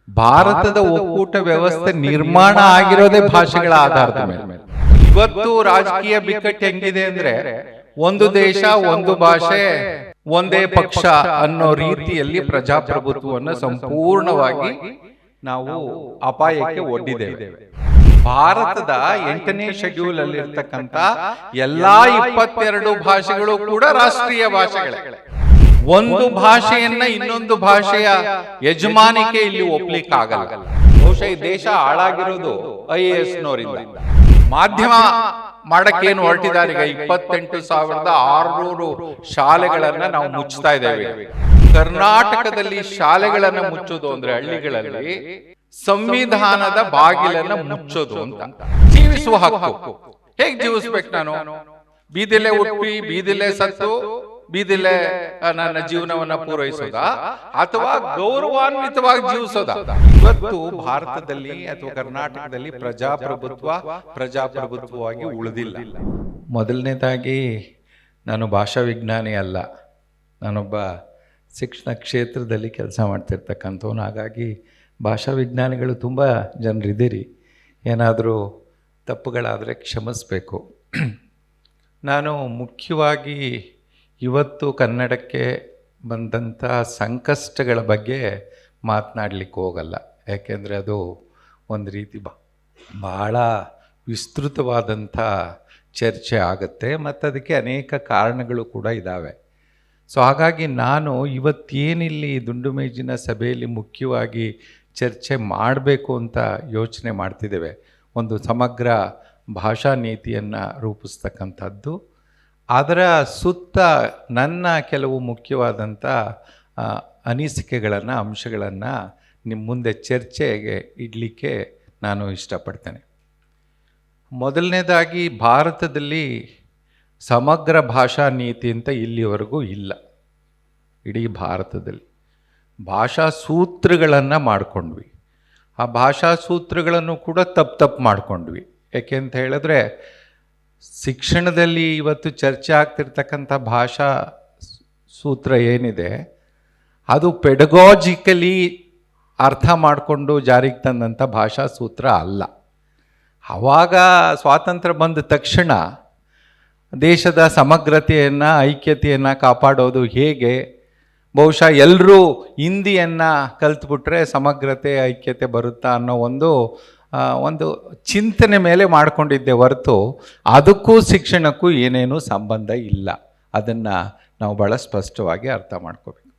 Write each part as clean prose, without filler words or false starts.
ಭಾರತದ ಒಕ್ಕೂಟ ವ್ಯವಸ್ಥೆ ನಿರ್ಮಾಣ ಆಗಿರೋದೇ ಭಾಷೆಗಳ ಆಧಾರದ ಮೇಲೆ. ಇವತ್ತು ರಾಜಕೀಯ ಬಿಕ್ಕಟ್ಟು ಹೆಂಗಿದೆ ಅಂದ್ರೆ, ಒಂದು ದೇಶ ಒಂದು ಭಾಷೆ ಒಂದೇ ಪಕ್ಷ ಅನ್ನೋ ರೀತಿಯಲ್ಲಿ ಪ್ರಜಾಪ್ರಭುತ್ವವನ್ನು ಸಂಪೂರ್ಣವಾಗಿ ನಾವು ಅಪಾಯಕ್ಕೆ ಒಡ್ಡಿದ್ದೇವೆ. ಭಾರತದ 8ನೇ ಶೆಡ್ಯೂಲ್ ಅಲ್ಲಿ ಇರ್ತಕ್ಕಂಥ ಎಲ್ಲಾ 22 ಭಾಷೆಗಳು ಕೂಡ ರಾಷ್ಟ್ರೀಯ ಭಾಷೆಗಳೇ. ಒಂದು ಭಾಷೆಯನ್ನ ಇನ್ನೊಂದು ಭಾಷೆಯ ಯಜಮಾನಿಕೆ ಇಲ್ಲಿ ಒಪ್ಲಿಕ್ಕಾಗಲ್ಲ. ಬಹುಶಃ ಈ ದೇಶ ಹಾಳಾಗಿರೋದು IAS ನವರಿಂದ. ಮಾಧ್ಯಮ ಮಾಡಕ್ಕೇನು ಹೊರಟಿದ್ದಾರೆ ಈಗ 28,600 ಶಾಲೆಗಳನ್ನ ನಾವು ಮುಚ್ಚುತ್ತಾ ಇದ್ದೇವೆ. ಕರ್ನಾಟಕದಲ್ಲಿ ಶಾಲೆಗಳನ್ನ ಮುಚ್ಚೋದು ಅಂದ್ರೆ ಹಳ್ಳಿಗಳಲ್ಲಿ ಸಂವಿಧಾನದ ಬಾಗಿಲನ್ನ ಮುಚ್ಚೋದು ಅಂತ. ಜೀವಿಸುವ ಹಕ್ಕು ಹೇಗ್ ಜೀವಿಸ್ಬೇಕು? ನಾನು ಬೀದಿಲೆ ಹುಟ್ಟಿ ಬೀದಿಲೆ ಸತ್ತು ಬೀದಿಲೆ ನನ್ನ ಜೀವನವನ್ನ ಪೂರೈಸೋದ ಅಥವಾ ಗೌರವಾನ್ವಿತವಾಗಿ ಜೀವಿಸೋದ? ಇವತ್ತು ಭಾರತದಲ್ಲಿ ಅಥವಾ ಕರ್ನಾಟಕದಲ್ಲಿ ಪ್ರಜಾಪ್ರಭುತ್ವವಾಗಿ ಉಳಿದಿಲ್ಲ. ಮೊದಲನೇದಾಗಿ ನಾನು ಭಾಷಾ ವಿಜ್ಞಾನಿ ಅಲ್ಲ, ನಾನೊಬ್ಬ ಶಿಕ್ಷಣ ಕ್ಷೇತ್ರದಲ್ಲಿ ಕೆಲಸ ಮಾಡ್ತಿರ್ತಕ್ಕಂಥವನು. ಹಾಗಾಗಿ ಭಾಷಾ ವಿಜ್ಞಾನಿಗಳು ತುಂಬ ಜನರಿದ್ದೀರಿ, ಏನಾದರೂ ತಪ್ಪುಗಳಾದರೆ ಕ್ಷಮಿಸಬೇಕು. ನಾನು ಮುಖ್ಯವಾಗಿ ಇವತ್ತು ಕನ್ನಡಕ್ಕೆ ಬಂದಂಥ ಸಂಕಷ್ಟಗಳ ಬಗ್ಗೆ ಮಾತನಾಡಲಿಕ್ಕೆ ಹೋಗಲ್ಲ. ಯಾಕೆಂದರೆ ಅದು ಒಂದು ರೀತಿ ಭಾಳ ವಿಸ್ತೃತವಾದಂಥ ಚರ್ಚೆ ಆಗುತ್ತೆ ಮತ್ತು ಅದಕ್ಕೆ ಅನೇಕ ಕಾರಣಗಳು ಕೂಡ ಇದ್ದಾವೆ. ಸೊ ಹಾಗಾಗಿ ನಾನು ಇವತ್ತೇನಿಲ್ಲಿ ದುಂಡು ಮೇಜಿನ ಸಭೆಯಲ್ಲಿ ಮುಖ್ಯವಾಗಿ ಚರ್ಚೆ ಮಾಡಬೇಕು ಅಂತ ಯೋಚನೆ ಮಾಡ್ತಿದ್ದೇವೆ. ಒಂದು ಸಮಗ್ರ ಭಾಷಾ ನೀತಿಯನ್ನು ರೂಪಿಸ್ತಕ್ಕಂಥದ್ದು. ಅದರ ಸುತ್ತ ನನ್ನ ಕೆಲವು ಮುಖ್ಯವಾದಂಥ ಅನಿಸಿಕೆಗಳನ್ನು, ಅಂಶಗಳನ್ನು ನಿಮ್ಮ ಮುಂದೆ ಚರ್ಚೆಗೆ ಇಡಲಿಕ್ಕೆ ನಾನು ಇಷ್ಟಪಡ್ತೇನೆ. ಮೊದಲನೇದಾಗಿ, ಭಾರತದಲ್ಲಿ ಸಮಗ್ರ ಭಾಷಾ ನೀತಿ ಅಂತ ಇಲ್ಲಿವರೆಗೂ ಇಲ್ಲ. ಇಡೀ ಭಾರತದಲ್ಲಿ ಭಾಷಾ ಸೂತ್ರಗಳನ್ನು ಮಾಡಿಕೊಂಡ್ವಿ. ಆ ಭಾಷಾ ಸೂತ್ರಗಳನ್ನು ಕೂಡ ತಪ್ಪು ಮಾಡಿಕೊಂಡ್ವಿ. ಯಾಕೆ ಅಂತ ಹೇಳಿದ್ರೆ, ಶಿಕ್ಷಣದಲ್ಲಿ ಇವತ್ತು ಚರ್ಚೆ ಆಗ್ತಿರ್ತಕ್ಕಂಥ ಭಾಷಾ ಸೂತ್ರ ಏನಿದೆ ಅದು ಪೆಡಗಾಜಿಕಲಿ ಅರ್ಥ ಮಾಡಿಕೊಂಡು ಜಾರಿಗೆ ತಂದಂಥ ಭಾಷಾ ಸೂತ್ರ ಅಲ್ಲ. ಆವಾಗ ಸ್ವಾತಂತ್ರ್ಯ ಬಂದ ತಕ್ಷಣ ದೇಶದ ಸಮಗ್ರತೆಯನ್ನು, ಐಕ್ಯತೆಯನ್ನು ಕಾಪಾಡೋದು ಹೇಗೆ, ಬಹುಶಃ ಎಲ್ಲರೂ ಹಿಂದಿಯನ್ನು ಕಲ್ತ್ಬಿಟ್ರೆ ಸಮಗ್ರತೆ, ಐಕ್ಯತೆ ಬರುತ್ತಾ ಅನ್ನೋ ಒಂದು ಚಿಂತನೆ ಮೇಲೆ ಮಾಡಿಕೊಂಡಿದ್ದೆ ಹೊರತು ಅದಕ್ಕೂ ಶಿಕ್ಷಣಕ್ಕೂ ಏನೇನೂ ಸಂಬಂಧ ಇಲ್ಲ. ಅದನ್ನು ನಾವು ಭಾಳ ಸ್ಪಷ್ಟವಾಗಿ ಅರ್ಥ ಮಾಡ್ಕೋಬೇಕು.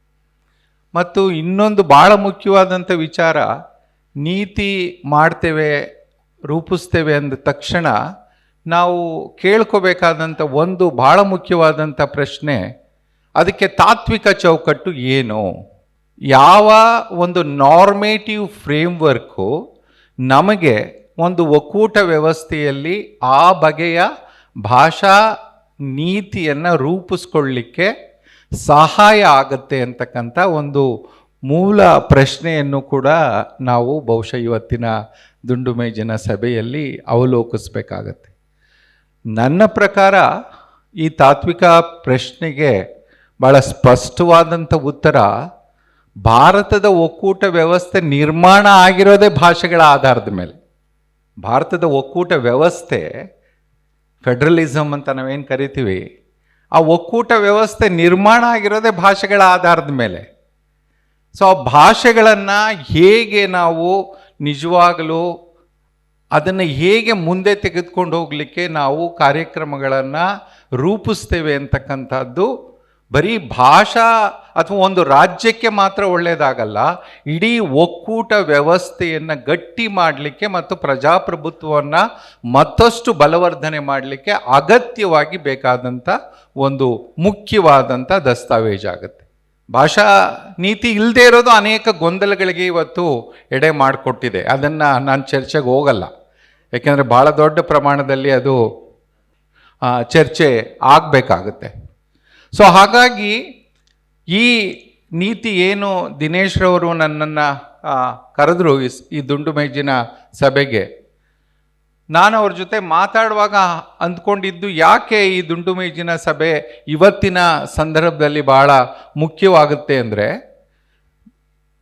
ಮತ್ತು ಇನ್ನೊಂದು ಭಾಳ ಮುಖ್ಯವಾದಂಥ ವಿಚಾರ, ನೀತಿ ಮಾಡ್ತೇವೆ, ರೂಪಿಸ್ತೇವೆ ಅಂದ ತಕ್ಷಣ ನಾವು ಕೇಳ್ಕೋಬೇಕಾದಂಥ ಒಂದು ಭಾಳ ಮುಖ್ಯವಾದಂಥ ಪ್ರಶ್ನೆ, ಅದಕ್ಕೆ ತಾತ್ವಿಕ ಚೌಕಟ್ಟು ಏನು? ಯಾವ ಒಂದು ನಾರ್ಮೇಟಿವ್ ಫ್ರೇಮ್ವರ್ಕು ನಮಗೆ ಒಂದು ಒಕ್ಕೂಟ ವ್ಯವಸ್ಥೆಯಲ್ಲಿ ಆ ಬಗೆಯ ಭಾಷಾ ನೀತಿಯನ್ನು ರೂಪಿಸ್ಕೊಳ್ಳಿಕ್ಕೆ ಸಹಾಯ ಆಗುತ್ತೆ ಅಂತಕ್ಕಂಥ ಒಂದು ಮೂಲ ಪ್ರಶ್ನೆಯನ್ನು ಕೂಡ ನಾವು ಬಹುಶಃ ಇವತ್ತಿನ ದುಂಡು ಮೇಜಿನ ಸಭೆಯಲ್ಲಿ ಅವಲೋಕಿಸಬೇಕಾಗತ್ತೆ. ನನ್ನ ಪ್ರಕಾರ ಈ ತಾತ್ವಿಕ ಪ್ರಶ್ನೆಗೆ ಭಾಳ ಸ್ಪಷ್ಟವಾದಂಥ ಉತ್ತರ, ಭಾರತದ ಒಕ್ಕೂಟ ವ್ಯವಸ್ಥೆ ನಿರ್ಮಾಣ ಆಗಿರೋದೇ ಭಾಷೆಗಳ ಆಧಾರದ ಮೇಲೆ. ಭಾರತದ ಒಕ್ಕೂಟ ವ್ಯವಸ್ಥೆ, ಫೆಡ್ರಲಿಸಮ್ ಅಂತ ನಾವೇನು ಕರಿತೀವಿ, ಆ ಒಕ್ಕೂಟ ವ್ಯವಸ್ಥೆ ನಿರ್ಮಾಣ ಆಗಿರೋದೇ ಭಾಷೆಗಳ ಆಧಾರದ ಮೇಲೆ. ಸೊ ಆ ಭಾಷೆಗಳನ್ನು ಹೇಗೆ ನಾವು ನಿಜವಾಗಲೂ ಅದನ್ನು ಹೇಗೆ ಮುಂದೆ ತೆಗೆದುಕೊಂಡು ಹೋಗಲಿಕ್ಕೆ ನಾವು ಕಾರ್ಯಕ್ರಮಗಳನ್ನು ರೂಪಿಸ್ತೇವೆ ಅಂತಕ್ಕಂಥದ್ದು ಬರೀ ಭಾಷಾ ಅಥವಾ ಒಂದು ರಾಜ್ಯಕ್ಕೆ ಮಾತ್ರ ಒಳ್ಳೆಯದಾಗಲ್ಲ, ಇಡೀ ಒಕ್ಕೂಟ ವ್ಯವಸ್ಥೆಯನ್ನು ಗಟ್ಟಿ ಮಾಡಲಿಕ್ಕೆ ಮತ್ತು ಪ್ರಜಾಪ್ರಭುತ್ವವನ್ನು ಮತ್ತಷ್ಟು ಬಲವರ್ಧನೆ ಮಾಡಲಿಕ್ಕೆ ಅಗತ್ಯವಾಗಿ ಬೇಕಾದಂಥ ಒಂದು ಮುಖ್ಯವಾದಂಥ ದಸ್ತಾವೇಜಾಗುತ್ತೆ. ಭಾಷಾ ನೀತಿ ಇಲ್ಲದೆ ಇರೋದು ಅನೇಕ ಗೊಂದಲಗಳಿಗೆ ಇವತ್ತು ಎಡೆ ಮಾಡಿಕೊಟ್ಟಿದೆ. ಅದನ್ನು ನಾನು ಚರ್ಚೆಗೆ ಹೋಗಲ್ಲ, ಯಾಕೆಂದರೆ ಭಾಳ ದೊಡ್ಡ ಪ್ರಮಾಣದಲ್ಲಿ ಅದು ಚರ್ಚೆ ಆಗಬೇಕಾಗುತ್ತೆ. ಸೊ ಹಾಗಾಗಿ ಈ ನೀತಿ ಏನು ದಿನೇಶ್ ರವರು ನನ್ನನ್ನು ಕರೆದ್ರು ಈ ದುಂಡು ಮೇಜಿನ ಸಭೆಗೆ, ನಾನು ಅವ್ರ ಜೊತೆ ಮಾತಾಡುವಾಗ ಅಂದ್ಕೊಂಡಿದ್ದು, ಯಾಕೆ ಈ ದುಂಡು ಮೇಜಿನ ಸಭೆ ಇವತ್ತಿನ ಸಂದರ್ಭದಲ್ಲಿ ಭಾಳ ಮುಖ್ಯವಾಗುತ್ತೆ ಅಂದರೆ,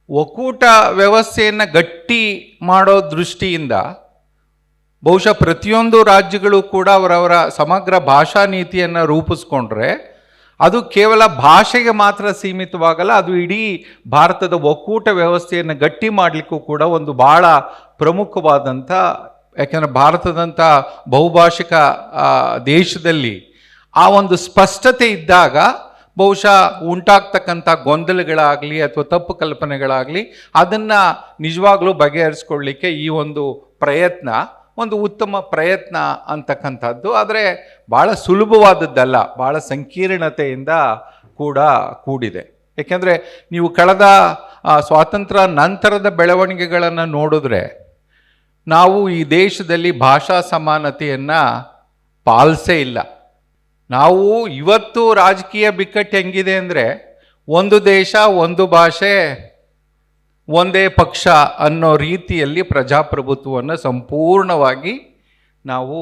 ಒಕ್ಕೂಟ ವ್ಯವಸ್ಥೆಯನ್ನು ಗಟ್ಟಿ ಮಾಡೋ ದೃಷ್ಟಿಯಿಂದ ಬಹುಶಃ ಪ್ರತಿಯೊಂದು ರಾಜ್ಯಗಳು ಕೂಡ ಅವರವರ ಸಮಗ್ರ ಭಾಷಾ ನೀತಿಯನ್ನು ರೂಪಿಸ್ಕೊಂಡ್ರೆ ಅದು ಕೇವಲ ಭಾಷೆಗೆ ಮಾತ್ರ ಸೀಮಿತವಾಗಲ್ಲ, ಅದು ಇಡೀ ಭಾರತದ ಒಕ್ಕೂಟ ವ್ಯವಸ್ಥೆಯನ್ನು ಗಟ್ಟಿ ಮಾಡಲಿಕ್ಕೂ ಕೂಡ ಒಂದು ಭಾಳ ಪ್ರಮುಖವಾದಂಥ, ಯಾಕೆಂದರೆ ಭಾರತದಂಥ ಬಹುಭಾಷಿಕ ದೇಶದಲ್ಲಿ ಆ ಒಂದು ಸ್ಪಷ್ಟತೆ ಇದ್ದಾಗ ಬಹುಶಃ ಉಂಟಾಗ್ತಕ್ಕಂಥ ಗೊಂದಲಗಳಾಗಲಿ ಅಥವಾ ತಪ್ಪು ಕಲ್ಪನೆಗಳಾಗಲಿ ಅದನ್ನು ನಿಜವಾಗ್ಲೂ ಬಗೆಹರಿಸ್ಕೊಳ್ಳಿಕ್ಕೆ ಈ ಒಂದು ಪ್ರಯತ್ನ ಒಂದು ಉತ್ತಮ ಪ್ರಯತ್ನ ಅಂತಕ್ಕಂಥದ್ದು. ಆದರೆ ಭಾಳ ಸುಲಭವಾದದ್ದಲ್ಲ, ಭಾಳ ಸಂಕೀರ್ಣತೆಯಿಂದ ಕೂಡ ಕೂಡಿದೆ. ಏಕೆಂದರೆ ನೀವು ಕಳೆದ ಸ್ವಾತಂತ್ರ್ಯ ನಂತರದ ಬೆಳವಣಿಗೆಗಳನ್ನು ನೋಡಿದ್ರೆ ನಾವು ಈ ದೇಶದಲ್ಲಿ ಭಾಷಾ ಸಮಾನತೆಯನ್ನು ಪಾಲಿಸೇ ಇಲ್ಲ. ನಾವು ಇವತ್ತು ರಾಜಕೀಯ ಬಿಕ್ಕಟ್ಟು ಹೆಂಗಿದೆ ಅಂದರೆ ಒಂದು ದೇಶ ಒಂದು ಭಾಷೆ ಒಂದೇ ಪಕ್ಷ ಅನ್ನೋ ರೀತಿಯಲ್ಲಿ ಪ್ರಜಾಪ್ರಭುತ್ವವನ್ನು ಸಂಪೂರ್ಣವಾಗಿ ನಾವು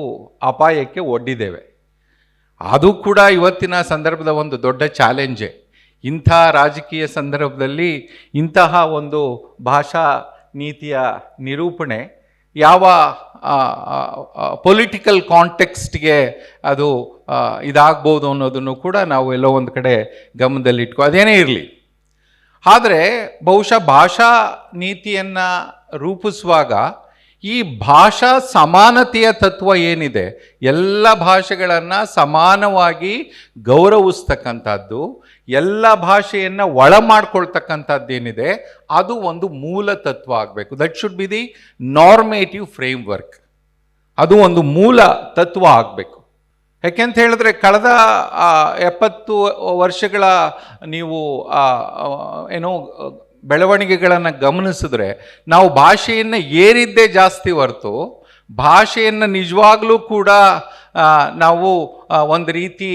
ಅಪಾಯಕ್ಕೆ ಒಡ್ಡಿದ್ದೇವೆ. ಅದು ಕೂಡ ಇವತ್ತಿನ ಸಂದರ್ಭದ ಒಂದು ದೊಡ್ಡ ಚಾಲೆಂಜೇ. ಇಂಥ ರಾಜಕೀಯ ಸಂದರ್ಭದಲ್ಲಿ ಇಂತಹ ಒಂದು ಭಾಷಾ ನೀತಿಯ ನಿರೂಪಣೆ ಯಾವ ಪೊಲಿಟಿಕಲ್ ಕಾಂಟೆಕ್ಸ್ಟ್ಗೆ ಅದು ಇದಾಗ್ಬೋದು ಅನ್ನೋದನ್ನು ಕೂಡ ನಾವು ಎಲ್ಲೋ ಒಂದು ಕಡೆ ಗಮನದಲ್ಲಿಟ್ಕೊ, ಅದೇನೇ ಇರಲಿ. ಆದರೆ ಬಹುಶಃ ಭಾಷಾ ನೀತಿಯನ್ನು ರೂಪಿಸುವಾಗ ಈ ಭಾಷಾ ಸಮಾನತೆಯ ತತ್ವ ಏನಿದೆ, ಎಲ್ಲ ಭಾಷೆಗಳನ್ನು ಸಮಾನವಾಗಿ ಗೌರವಿಸ್ತಕ್ಕಂಥದ್ದು, ಎಲ್ಲ ಭಾಷೆಯನ್ನು ಒಳ ಮಾಡ್ಕೊಳ್ತಕ್ಕಂಥದ್ದೇನಿದೆ ಅದು ಒಂದು ಮೂಲ ತತ್ವ ಆಗಬೇಕು. That should be the normative framework. ಅದು ಒಂದು ಮೂಲ ತತ್ವ ಆಗಬೇಕು. ಯಾಕೆಂತ ಹೇಳಿದ್ರೆ ಕಳೆದ 70 ವರ್ಷಗಳ ನೀವು ಏನೋ ಬೆಳವಣಿಗೆಗಳನ್ನು ಗಮನಿಸಿದ್ರೆ ನಾವು ಭಾಷೆಯನ್ನು ಏರಿದ್ದೇ ಜಾಸ್ತಿ ಹೊರತು ಭಾಷೆಯನ್ನು ನಿಜವಾಗ್ಲೂ ಕೂಡ ನಾವು ಒಂದು ರೀತಿ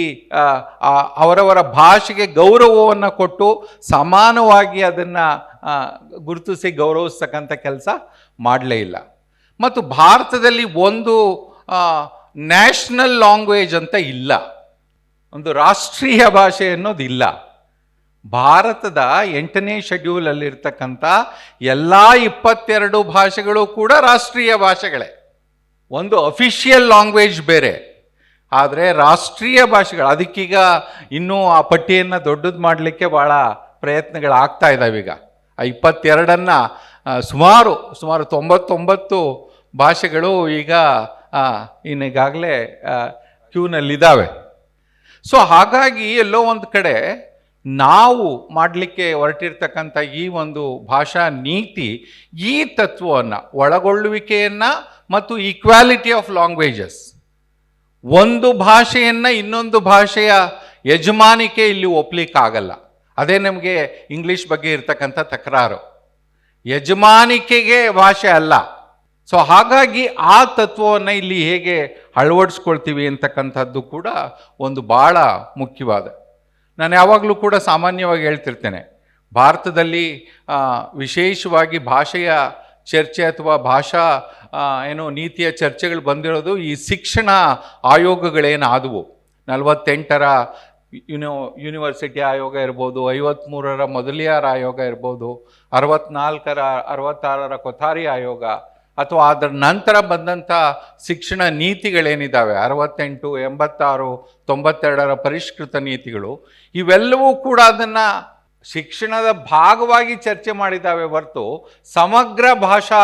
ಅವರವರ ಭಾಷೆಗೆ ಗೌರವವನ್ನು ಕೊಟ್ಟು ಸಮಾನವಾಗಿ ಅದನ್ನು ಗುರುತಿಸಿ ಗೌರವಿಸ್ತಕ್ಕಂಥ ಕೆಲಸ ಮಾಡಲೇ ಇಲ್ಲ. ಮತ್ತು ಭಾರತದಲ್ಲಿ ಒಂದು ನ್ಯಾಷನಲ್ ಲ್ಯಾಂಗ್ವೇಜ್ ಅಂತ ಇಲ್ಲ, ಒಂದು ರಾಷ್ಟ್ರೀಯ ಭಾಷೆ ಅನ್ನೋದಿಲ್ಲ. ಭಾರತದ 8ನೇ ಶೆಡ್ಯೂಲಲ್ಲಿರ್ತಕ್ಕಂಥ ಎಲ್ಲ 22 ಭಾಷೆಗಳು ಕೂಡ ರಾಷ್ಟ್ರೀಯ ಭಾಷೆಗಳೇ. ಒಂದು ಅಫಿಷಿಯಲ್ ಲ್ಯಾಂಗ್ವೇಜ್ ಬೇರೆ, ಆದರೆ ರಾಷ್ಟ್ರೀಯ ಭಾಷೆಗಳು ಅದಕ್ಕೀಗ ಇನ್ನೂ ಆ ಪಟ್ಟಿಯನ್ನು ದೊಡ್ಡದು ಮಾಡಲಿಕ್ಕೆ ಭಾಳ ಪ್ರಯತ್ನಗಳಾಗ್ತಾ ಇದ್ದಾವೆ. ಈಗ ಆ 22ನ್ನು ಸುಮಾರು 99 ಭಾಷೆಗಳು ಈಗ ಇನ್ನೀಗಾಗಲೇ ಕ್ಯೂನಲ್ಲಿದ್ದಾವೆ. ಸೊ ಹಾಗಾಗಿ ಎಲ್ಲೋ ಒಂದು ಕಡೆ ನಾವು ಮಾಡಲಿಕ್ಕೆ ಹೊರಟಿರ್ತಕ್ಕಂಥ ಈ ಒಂದು ಭಾಷಾ ನೀತಿ ಈ ತತ್ವವನ್ನು, ಒಳಗೊಳ್ಳುವಿಕೆಯನ್ನು ಮತ್ತು ಈಕ್ವಾಲಿಟಿ ಆಫ್ ಲ್ಯಾಂಗ್ವೇಜಸ್, ಒಂದು ಭಾಷೆಯನ್ನು ಇನ್ನೊಂದು ಭಾಷೆಯ ಯಜಮಾನಿಕೆ ಇಲ್ಲಿ ಒಪ್ಪಲಿಕ್ಕಾಗಲ್ಲ. ಅದೇ ನಮಗೆ ಇಂಗ್ಲೀಷ್ ಬಗ್ಗೆ ಇರ್ತಕ್ಕಂಥ ತಕರಾರು, ಯಜಮಾನಿಕೆಗೆ ಭಾಷೆ ಅಲ್ಲ. ಸೊ ಹಾಗಾಗಿ ಆ ತತ್ವವನ್ನು ಇಲ್ಲಿ ಹೇಗೆ ಅಳವಡಿಸ್ಕೊಳ್ತೀವಿ ಅಂತಕ್ಕಂಥದ್ದು ಕೂಡ ಒಂದು ಭಾಳ ಮುಖ್ಯವಾದ. ನಾನು ಯಾವಾಗಲೂ ಕೂಡ ಸಾಮಾನ್ಯವಾಗಿ ಹೇಳ್ತಿರ್ತೇನೆ, ಭಾರತದಲ್ಲಿ ವಿಶೇಷವಾಗಿ ಭಾಷೆಯ ಚರ್ಚೆ ಅಥವಾ ಭಾಷಾ ನೀತಿಯ ಚರ್ಚೆಗಳು ಬಂದಿರೋದು ಈ ಶಿಕ್ಷಣ ಆಯೋಗಗಳೇನಾದವು. 48ರ ಯೂನಿವರ್ಸಿಟಿ ಆಯೋಗ ಇರ್ಬೋದು, 53ರ ಮೊದಲಿಯಾರ್ ಆಯೋಗ ಇರ್ಬೋದು, 66ರ ಕೊಥಾರಿ ಆಯೋಗ, ಅಥವಾ ಅದರ ನಂತರ ಬಂದಂಥ ಶಿಕ್ಷಣ ನೀತಿಗಳೇನಿದ್ದಾವೆ 68, 86, 92ರ ಪರಿಷ್ಕೃತ ನೀತಿಗಳು, ಇವೆಲ್ಲವೂ ಕೂಡ ಅದನ್ನು ಶಿಕ್ಷಣದ ಭಾಗವಾಗಿ ಚರ್ಚೆ ಮಾಡಿದ್ದಾವೆ ಹೊರತು ಸಮಗ್ರ ಭಾಷಾ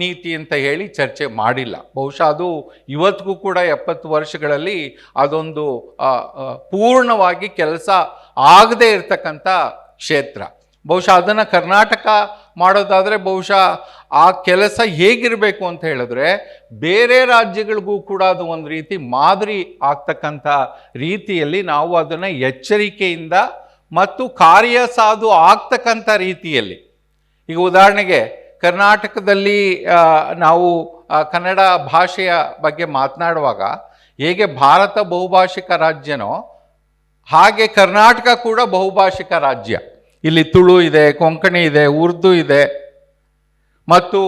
ನೀತಿ ಅಂತ ಹೇಳಿ ಚರ್ಚೆ ಮಾಡಿಲ್ಲ. ಬಹುಶಃ ಅದು ಇವತ್ತಿಗೂ ಕೂಡ 70 ವರ್ಷಗಳಲ್ಲಿ ಅದೊಂದು ಪೂರ್ಣವಾಗಿ ಕೆಲಸ ಆಗದೇ ಇರತಕ್ಕಂಥ ಕ್ಷೇತ್ರ. ಬಹುಶಃ ಅದನ್ನು ಕರ್ನಾಟಕ ಮಾಡೋದಾದರೆ ಬಹುಶಃ ಆ ಕೆಲಸ ಹೇಗಿರಬೇಕು ಅಂತ ಹೇಳಿದ್ರೆ ಬೇರೆ ರಾಜ್ಯಗಳಿಗೂ ಕೂಡ ಅದು ಒಂದು ರೀತಿ ಮಾದರಿ ಆಗ್ತಕ್ಕಂಥ ರೀತಿಯಲ್ಲಿ ನಾವು ಅದನ್ನು ಎಚ್ಚರಿಕೆಯಿಂದ ಮತ್ತು ಕಾರ್ಯಸಾಧು ಆಗ್ತಕ್ಕಂಥ ರೀತಿಯಲ್ಲಿ, ಈಗ ಉದಾಹರಣೆಗೆ ಕರ್ನಾಟಕದಲ್ಲಿ ನಾವು ಕನ್ನಡ ಭಾಷೆಯ ಬಗ್ಗೆ ಮಾತನಾಡುವಾಗ ಹೇಗೆ ಭಾರತ ಬಹುಭಾಷಿಕ ರಾಜ್ಯನೋ ಹಾಗೆ ಕರ್ನಾಟಕ ಕೂಡ ಬಹುಭಾಷಿಕ ರಾಜ್ಯ. ಇಲ್ಲಿ ತುಳು ಇದೆ, ಕೊಂಕಣಿ ಇದೆ, ಉರ್ದು ಇದೆ, ಮತ್ತು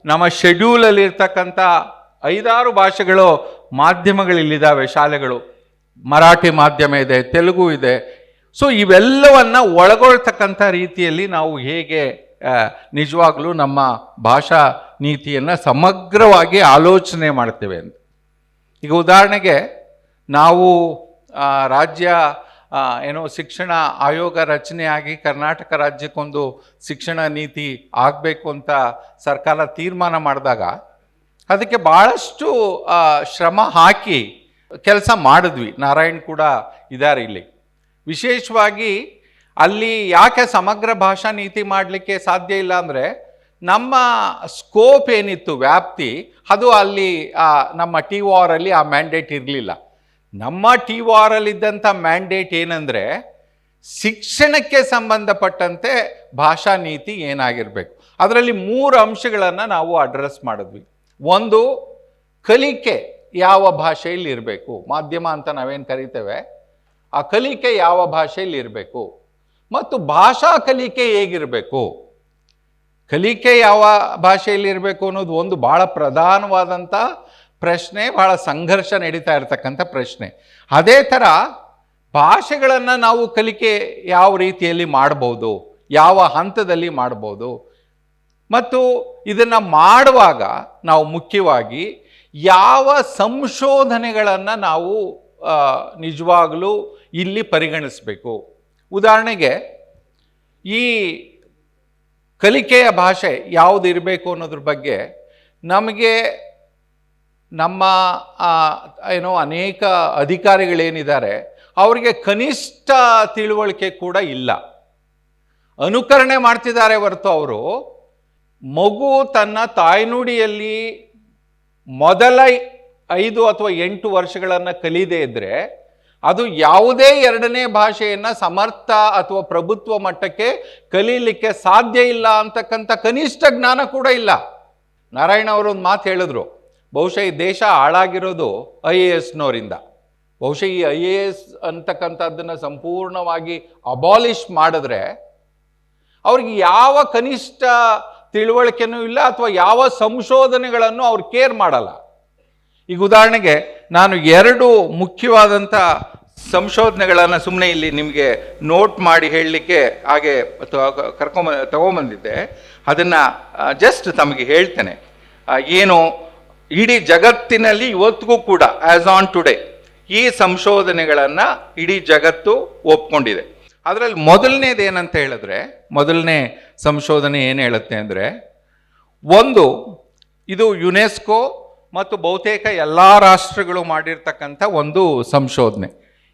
ನಮ್ಮ ಶೆಡ್ಯೂಲಲ್ಲಿರ್ತಕ್ಕಂಥ 5-6 ಭಾಷೆಗಳು ಮಾಧ್ಯಮಗಳಿಲ್ಲಿದ್ದಾವೆ, ಶಾಲೆಗಳು. ಮರಾಠಿ ಮಾಧ್ಯಮ ಇದೆ, ತೆಲುಗು ಇದೆ. ಸೊ ಇವೆಲ್ಲವನ್ನು ಒಳಗೊಳ್ತಕ್ಕಂಥ ರೀತಿಯಲ್ಲಿ ನಾವು ಹೇಗೆ ನಿಜವಾಗ್ಲೂ ನಮ್ಮ ಭಾಷಾ ನೀತಿಯನ್ನು ಸಮಗ್ರವಾಗಿ ಆಲೋಚನೆ ಮಾಡ್ತೇವೆ ಅಂತ. ಈಗ ಉದಾಹರಣೆಗೆ ನಾವು ರಾಜ್ಯ ಶಿಕ್ಷಣ ಆಯೋಗ ರಚನೆಯಾಗಿ ಕರ್ನಾಟಕ ರಾಜ್ಯಕ್ಕೊಂದು ಶಿಕ್ಷಣ ನೀತಿ ಆಗಬೇಕು ಅಂತ ಸರ್ಕಾರ ತೀರ್ಮಾನ ಮಾಡಿದಾಗ ಅದಕ್ಕೆ ಭಾಳಷ್ಟು ಶ್ರಮ ಹಾಕಿ ಕೆಲಸ ಮಾಡಿದ್ವಿ. ನಾರಾಯಣ್ ಕೂಡ ಇದ್ದಾರೆ ಇಲ್ಲಿ. ವಿಶೇಷವಾಗಿ ಅಲ್ಲಿ ಯಾಕೆ ಸಮಗ್ರ ಭಾಷಾ ನೀತಿ ಮಾಡಲಿಕ್ಕೆ ಸಾಧ್ಯ ಇಲ್ಲ ಅಂದರೆ, ನಮ್ಮ ಸ್ಕೋಪ್ ಏನಿತ್ತು, ವ್ಯಾಪ್ತಿ, ಅದು ಅಲ್ಲಿ ನಮ್ಮ TOR ಅಲ್ಲಿ ಆ ಮ್ಯಾಂಡೇಟ್ ಇರಲಿಲ್ಲ. ನಮ್ಮ TOR ಇದ್ದಂಥ ಮ್ಯಾಂಡೇಟ್ ಏನಂದರೆ, ಶಿಕ್ಷಣಕ್ಕೆ ಸಂಬಂಧಪಟ್ಟಂತೆ ಭಾಷಾ ನೀತಿ ಏನಾಗಿರಬೇಕು. ಅದರಲ್ಲಿ 3 ಅಂಶಗಳನ್ನು ನಾವು ಅಡ್ರೆಸ್ ಮಾಡಿದ್ವಿ. ಒಂದು, ಕಲಿಕೆ ಯಾವ ಭಾಷೆಯಲ್ಲಿ ಇರಬೇಕು, ಮಾಧ್ಯಮ ಅಂತ ನಾವೇನು ಕರಿತೇವೆ, ಆ ಕಲಿಕೆ ಯಾವ ಭಾಷೆಯಲ್ಲಿ ಇರಬೇಕು, ಮತ್ತು ಭಾಷಾ ಕಲಿಕೆ ಹೇಗಿರಬೇಕು. ಕಲಿಕೆ ಯಾವ ಭಾಷೆಯಲ್ಲಿ ಇರಬೇಕು ಅನ್ನೋದು ಒಂದು ಭಾಳ ಪ್ರಧಾನವಾದಂಥ ಪ್ರಶ್ನೆ, ಭಾಳ ಸಂಘರ್ಷ ನಡೀತಾ ಇರತಕ್ಕಂಥ ಪ್ರಶ್ನೆ. ಅದೇ ಥರ ಭಾಷೆಗಳನ್ನು ನಾವು ಕಲಿಕೆ ಯಾವ ರೀತಿಯಲ್ಲಿ ಮಾಡ್ಬೋದು, ಯಾವ ಹಂತದಲ್ಲಿ ಮಾಡ್ಬೋದು, ಮತ್ತು ಇದನ್ನು ಮಾಡುವಾಗ ನಾವು ಮುಖ್ಯವಾಗಿ ಯಾವ ಸಂಶೋಧನೆಗಳನ್ನು ನಾವು ನಿಜವಾಗಲೂ ಇಲ್ಲಿ ಪರಿಗಣಿಸಬೇಕು. ಉದಾಹರಣೆಗೆ, ಈ ಕಲಿಕೆಯ ಭಾಷೆ ಯಾವುದು ಇರಬೇಕು ಅನ್ನೋದ್ರ ಬಗ್ಗೆ ನಮಗೆ ನಮ್ಮ ಅನೇಕ ಅಧಿಕಾರಿಗಳೇನಿದ್ದಾರೆ ಅವರಿಗೆ ಕನಿಷ್ಠ ತಿಳುವಳಿಕೆ ಕೂಡ ಇಲ್ಲ. ಅನುಕರಣೆ ಮಾಡ್ತಿದ್ದಾರೆ ಹೊರತು ಅವರು ಮಗು ತನ್ನ ತಾಯ್ನುಡಿಯಲ್ಲಿ ಮೊದಲ 5 ಅಥವಾ 8 ವರ್ಷಗಳನ್ನು ಕಲಿಯದೇ ಇದ್ದರೆ ಅದು ಯಾವುದೇ 2ನೇ ಭಾಷೆಯನ್ನು ಸಮರ್ಥ ಅಥವಾ ಪ್ರಭುತ್ವ ಮಟ್ಟಕ್ಕೆ ಕಲೀಲಿಕ್ಕೆ ಸಾಧ್ಯ ಇಲ್ಲ ಅಂತಕ್ಕಂಥ ಕನಿಷ್ಠ ಜ್ಞಾನ ಕೂಡ ಇಲ್ಲ. ನಾರಾಯಣ ಅವರು ಒಂದು ಮಾತು ಹೇಳಿದ್ರು, ಬಹುಶಃ ಈ ದೇಶ ಹಾಳಾಗಿರೋದು IASನವರಿಂದ. ಬಹುಶಃ ಈ IAS ಅಂತಕ್ಕಂಥದ್ದನ್ನು ಸಂಪೂರ್ಣವಾಗಿ ಅಬಾಲಿಷ್ ಮಾಡಿದ್ರೆ ಅವ್ರಿಗೆ ಯಾವ ಕನಿಷ್ಠ ತಿಳುವಳಿಕೆನೂ ಇಲ್ಲ, ಅಥವಾ ಯಾವ ಸಂಶೋಧನೆಗಳನ್ನು ಅವ್ರು ಕೇರ್ ಮಾಡಲ್ಲ. ಈಗ ಉದಾಹರಣೆಗೆ ನಾನು 2 ಮುಖ್ಯವಾದಂಥ ಸಂಶೋಧನೆಗಳನ್ನು ಸುಮ್ಮನೆ ಇಲ್ಲಿ ನಿಮಗೆ ನೋಟ್ ಮಾಡಿ ಹೇಳಲಿಕ್ಕೆ ಹಾಗೆ ತಗೊಂಬಂದಿದ್ದೆ. ಅದನ್ನು ಜಸ್ಟ್ ತಮಗೆ ಹೇಳ್ತೇನೆ. ಏನು ಇಡೀ ಜಗತ್ತಿನಲ್ಲಿ ಇವತ್ತಿಗೂ ಕೂಡ ಆ್ಯಸ್ ಆನ್ ಟುಡೇ ಈ ಸಂಶೋಧನೆಗಳನ್ನು ಇಡೀ ಜಗತ್ತು ಒಪ್ಕೊಂಡಿದೆ. ಅದರಲ್ಲಿ ಮೊದಲನೇದು ಏನಂತ ಹೇಳಿದ್ರೆ, ಮೊದಲನೇ ಸಂಶೋಧನೆ ಏನು ಹೇಳುತ್ತೆ ಅಂದರೆ, ಒಂದು, ಇದು ಯುನೆಸ್ಕೋ ಮತ್ತು ಬಹುತೇಕ ಎಲ್ಲ ರಾಷ್ಟ್ರಗಳು ಮಾಡಿರ್ತಕ್ಕಂಥ ಒಂದು ಸಂಶೋಧನೆ.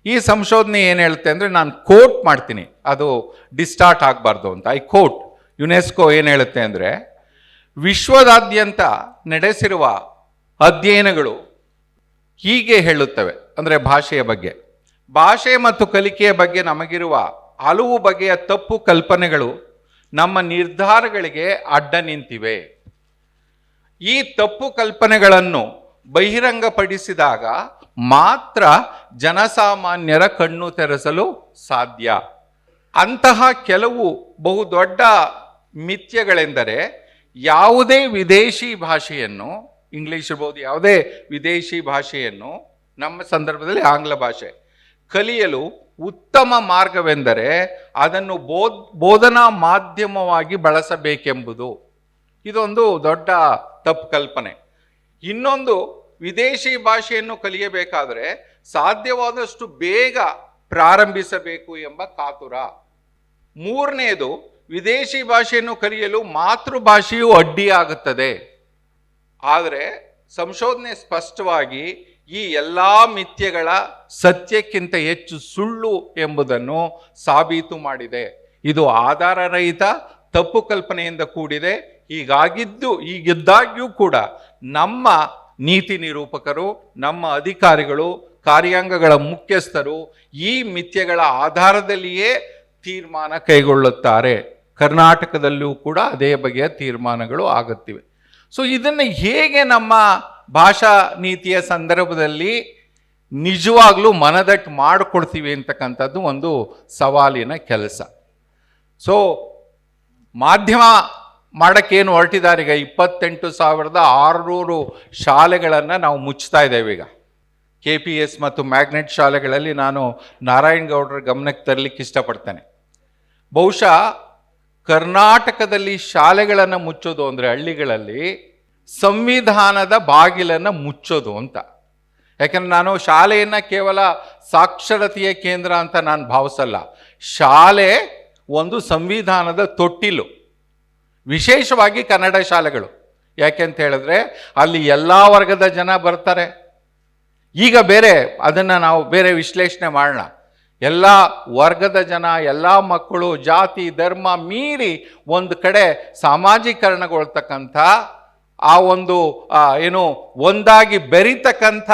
ಈ ಸಂಶೋಧನೆ ಏನು ಹೇಳುತ್ತೆ ಅಂದರೆ, ನಾನು ಕೋಟ್ ಮಾಡ್ತೀನಿ, ಅದು ಡಿಸ್ಟಾರ್ಟ್ ಆಗಬಾರ್ದು ಅಂತ. I coat. ಯುನೆಸ್ಕೋ ಏನು ಹೇಳುತ್ತೆ ಅಂದರೆ, ವಿಶ್ವದಾದ್ಯಂತ ನಡೆಸಿರುವ ಅಧ್ಯಯನಗಳು ಹೀಗೆ ಹೇಳುತ್ತವೆ, ಅಂದರೆ ಭಾಷೆಯ ಬಗ್ಗೆ, ಭಾಷೆ ಮತ್ತು ಕಲಿಕೆಯ ಬಗ್ಗೆ ನಮಗಿರುವ ಹಲವು ಬಗೆಯ ತಪ್ಪು ಕಲ್ಪನೆಗಳು ನಮ್ಮ ನಿರ್ಧಾರಗಳಿಗೆ ಅಡ್ಡ ನಿಂತಿವೆ. ಈ ತಪ್ಪು ಕಲ್ಪನೆಗಳನ್ನು ಬಹಿರಂಗಪಡಿಸಿದಾಗ ಮಾತ್ರ ಜನಸಾಮಾನ್ಯರ ಕಣ್ಣು ತೆರೆಸಲು ಸಾಧ್ಯ. ಅಂತಹ ಕೆಲವು ಬಹುದೊಡ್ಡ ಮಿಥ್ಯಗಳೆಂದರೆ, ಯಾವುದೇ ವಿದೇಶಿ ಭಾಷೆಯನ್ನು, ಇಂಗ್ಲಿಷ್ ಇರ್ಬೋದು, ಯಾವುದೇ ವಿದೇಶಿ ಭಾಷೆಯನ್ನು, ನಮ್ಮ ಸಂದರ್ಭದಲ್ಲಿ ಆಂಗ್ಲ ಭಾಷೆ, ಕಲಿಯಲು ಉತ್ತಮ ಮಾರ್ಗವೆಂದರೆ ಅದನ್ನು ಬೋಧನಾ ಮಾಧ್ಯಮವಾಗಿ ಬಳಸಬೇಕೆಂಬುದು. ಇದೊಂದು ದೊಡ್ಡ ತಪ್ಪು ಕಲ್ಪನೆ. ಇನ್ನೊಂದು, ವಿದೇಶಿ ಭಾಷೆಯನ್ನು ಕಲಿಯಬೇಕಾದರೆ ಸಾಧ್ಯವಾದಷ್ಟು ಬೇಗ ಪ್ರಾರಂಭಿಸಬೇಕು ಎಂಬ ಕಾತುರ. ಮೂರನೆಯದು, ವಿದೇಶಿ ಭಾಷೆಯನ್ನು ಕಲಿಯಲು ಮಾತೃಭಾಷೆಯು ಅಡ್ಡಿಯಾಗುತ್ತದೆ. ಆದರೆ ಸಂಶೋಧನೆ ಸ್ಪಷ್ಟವಾಗಿ ಈ ಎಲ್ಲ ಮಿಥ್ಯಗಳ ಸತ್ಯಕ್ಕಿಂತ ಹೆಚ್ಚು ಸುಳ್ಳು ಎಂಬುದನ್ನು ಸಾಬೀತು ಮಾಡಿದೆ. ಇದು ಆಧಾರರಹಿತ ತಪ್ಪು ಕಲ್ಪನೆಯಿಂದ ಕೂಡಿದೆ. ಹೀಗಿದ್ದಾಗ್ಯೂ ಕೂಡ ನಮ್ಮ ನೀತಿ ನಿರೂಪಕರು, ನಮ್ಮ ಅಧಿಕಾರಿಗಳು, ಕಾರ್ಯಾಂಗಗಳ ಮುಖ್ಯಸ್ಥರು ಈ ಮಿಥ್ಯಗಳ ಆಧಾರದಲ್ಲಿಯೇ ತೀರ್ಮಾನ ಕೈಗೊಳ್ಳುತ್ತಾರೆ. ಕರ್ನಾಟಕದಲ್ಲೂ ಕೂಡ ಅದೇ ಬಗೆಯ ತೀರ್ಮಾನಗಳು ಆಗುತ್ತಿವೆ. ಸೊ ಇದನ್ನು ಹೇಗೆ ನಮ್ಮ ಭಾಷಾ ನೀತಿಯ ಸಂದರ್ಭದಲ್ಲಿ ನಿಜವಾಗ್ಲೂ ಮನದಟ್ಟು ಮಾಡಿಕೊಡ್ತೀವಿ ಅಂತಕ್ಕಂಥದ್ದು ಒಂದು ಸವಾಲಿನ ಕೆಲಸ. ಸೊ ಮಾಧ್ಯಮ ಮಾಡೋಕ್ಕೇನು ಹೊರಟಿದ್ದಾರೆ, ಈಗ 28,600 ಶಾಲೆಗಳನ್ನು ನಾವು ಮುಚ್ತಾ ಇದ್ದೇವೆ. ಈಗ KPS ಮತ್ತು ಮ್ಯಾಗ್ನೆಟ್ ಶಾಲೆಗಳಲ್ಲಿ ನಾನು ನಾರಾಯಣ್ ಗೌಡರ ಗಮನಕ್ಕೆ ತರಲಿಕ್ಕೆ ಇಷ್ಟಪಡ್ತೇನೆ. ಬಹುಶಃ ಕರ್ನಾಟಕದಲ್ಲಿ ಶಾಲೆಗಳನ್ನು ಮುಚ್ಚೋದು ಅಂದರೆ ಹಳ್ಳಿಗಳಲ್ಲಿ ಸಂವಿಧಾನದ ಬಾಗಿಲನ್ನು ಮುಚ್ಚೋದು ಅಂತ. ಯಾಕಂದ್ರೆ ನಾನು ಶಾಲೆಯನ್ನು ಕೇವಲ ಸಾಕ್ಷರತೆಯ ಕೇಂದ್ರ ಅಂತ ನಾನು ಭಾವಿಸಲ್ಲ. ಶಾಲೆ ಒಂದು ಸಂವಿಧಾನದ ತೊಟ್ಟಿಲು, ವಿಶೇಷವಾಗಿ ಕನ್ನಡ ಶಾಲೆಗಳು. ಯಾಕೆಂತ ಹೇಳಿದ್ರೆ ಅಲ್ಲಿ ಎಲ್ಲ ವರ್ಗದ ಜನ ಬರ್ತಾರೆ. ಈಗ ಬೇರೆ ಅದನ್ನು ನಾವು ಬೇರೆ ವಿಶ್ಲೇಷಣೆ ಮಾಡೋಣ. ಎಲ್ಲ ವರ್ಗದ ಜನ, ಎಲ್ಲ ಮಕ್ಕಳು, ಜಾತಿ ಧರ್ಮ ಮೀರಿ ಒಂದು ಕಡೆ ಸಾಮಾಜೀಕರಣಗೊಳ್ತಕ್ಕಂಥ ಆ ಒಂದು ಒಂದಾಗಿ ಬೆರೀತಕ್ಕಂಥ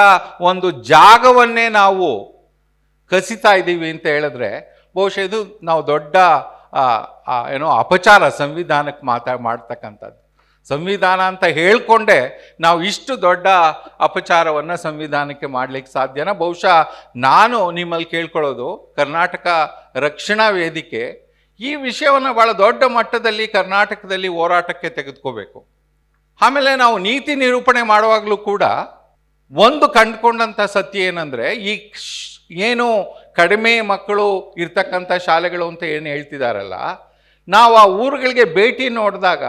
ಒಂದು ಜಾಗವನ್ನೇ ನಾವು ಕಸಿತಾ ಇದ್ದೀವಿ ಅಂತ ಹೇಳಿದ್ರೆ ಬಹುಶಃ ಇದು ನಾವು ದೊಡ್ಡ ಅಪಚಾರ ಸಂವಿಧಾನಕ್ಕೆ ಮಾಡ್ತಕ್ಕಂಥದ್ದು. ಸಂವಿಧಾನ ಅಂತ ಹೇಳ್ಕೊಂಡೆ ನಾವು ಇಷ್ಟು ದೊಡ್ಡ ಅಪಚಾರವನ್ನು ಸಂವಿಧಾನಕ್ಕೆ ಮಾಡಲಿಕ್ಕೆ ಸಾಧ್ಯನಾ? ಬಹುಶಃ ನಾನು ನಿಮ್ಮಲ್ಲಿ ಕೇಳ್ಕೊಳ್ಳೋದು, ಕರ್ನಾಟಕ ರಕ್ಷಣಾ ವೇದಿಕೆ ಈ ವಿಷಯವನ್ನು ಭಾಳ ದೊಡ್ಡ ಮಟ್ಟದಲ್ಲಿ ಕರ್ನಾಟಕದಲ್ಲಿ ಹೋರಾಟಕ್ಕೆ ತೆಗೆದುಕೋಬೇಕು. ಆಮೇಲೆ ನಾವು ನೀತಿ ನಿರೂಪಣೆ ಮಾಡುವಾಗಲೂ ಕೂಡ ಒಂದು ಕಂಡುಕೊಂಡಂಥ ಸತ್ಯ ಏನಂದರೆ, ಈ ಏನು ಕಡಿಮೆ ಮಕ್ಕಳು ಇರ್ತಕ್ಕಂಥ ಶಾಲೆಗಳು ಅಂತ ಏನು ಹೇಳ್ತಿದಾರಲ್ಲ, ನಾವು ಆ ಊರುಗಳಿಗೆ ಭೇಟಿ ನೋಡಿದಾಗ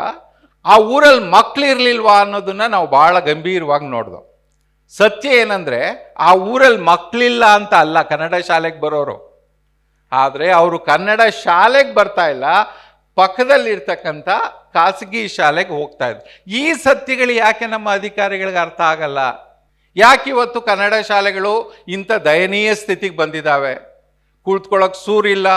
ಆ ಊರಲ್ಲಿ ಮಕ್ಕಳಿರಲಿಲ್ವಾ ಅನ್ನೋದನ್ನು ನಾವು ಭಾಳ ಗಂಭೀರವಾಗಿ ನೋಡಿದೋ. ಸತ್ಯ ಏನಂದರೆ ಆ ಊರಲ್ಲಿ ಮಕ್ಕಳಿಲ್ಲ ಅಂತ ಅಲ್ಲ ಕನ್ನಡ ಶಾಲೆಗೆ ಬರೋರು, ಆದರೆ ಅವರು ಕನ್ನಡ ಶಾಲೆಗೆ ಬರ್ತಾ ಇಲ್ಲ, ಪಕ್ಕದಲ್ಲಿರ್ತಕ್ಕಂಥ ಖಾಸಗಿ ಶಾಲೆಗೆ ಹೋಗ್ತಾ ಇದ್ರು. ಈ ಸತ್ಯಗಳು ಯಾಕೆ ನಮ್ಮ ಅಧಿಕಾರಿಗಳಿಗೆ ಅರ್ಥ ಆಗಲ್ಲ? ಯಾಕೆ ಇವತ್ತು ಕನ್ನಡ ಶಾಲೆಗಳು ಇಂಥ ದಯನೀಯ ಸ್ಥಿತಿಗೆ ಬಂದಿದ್ದಾವೆ? ಕುಳಿತುಕೊಳ್ಳೋಕೆ ಸೂರಿಲ್ಲ,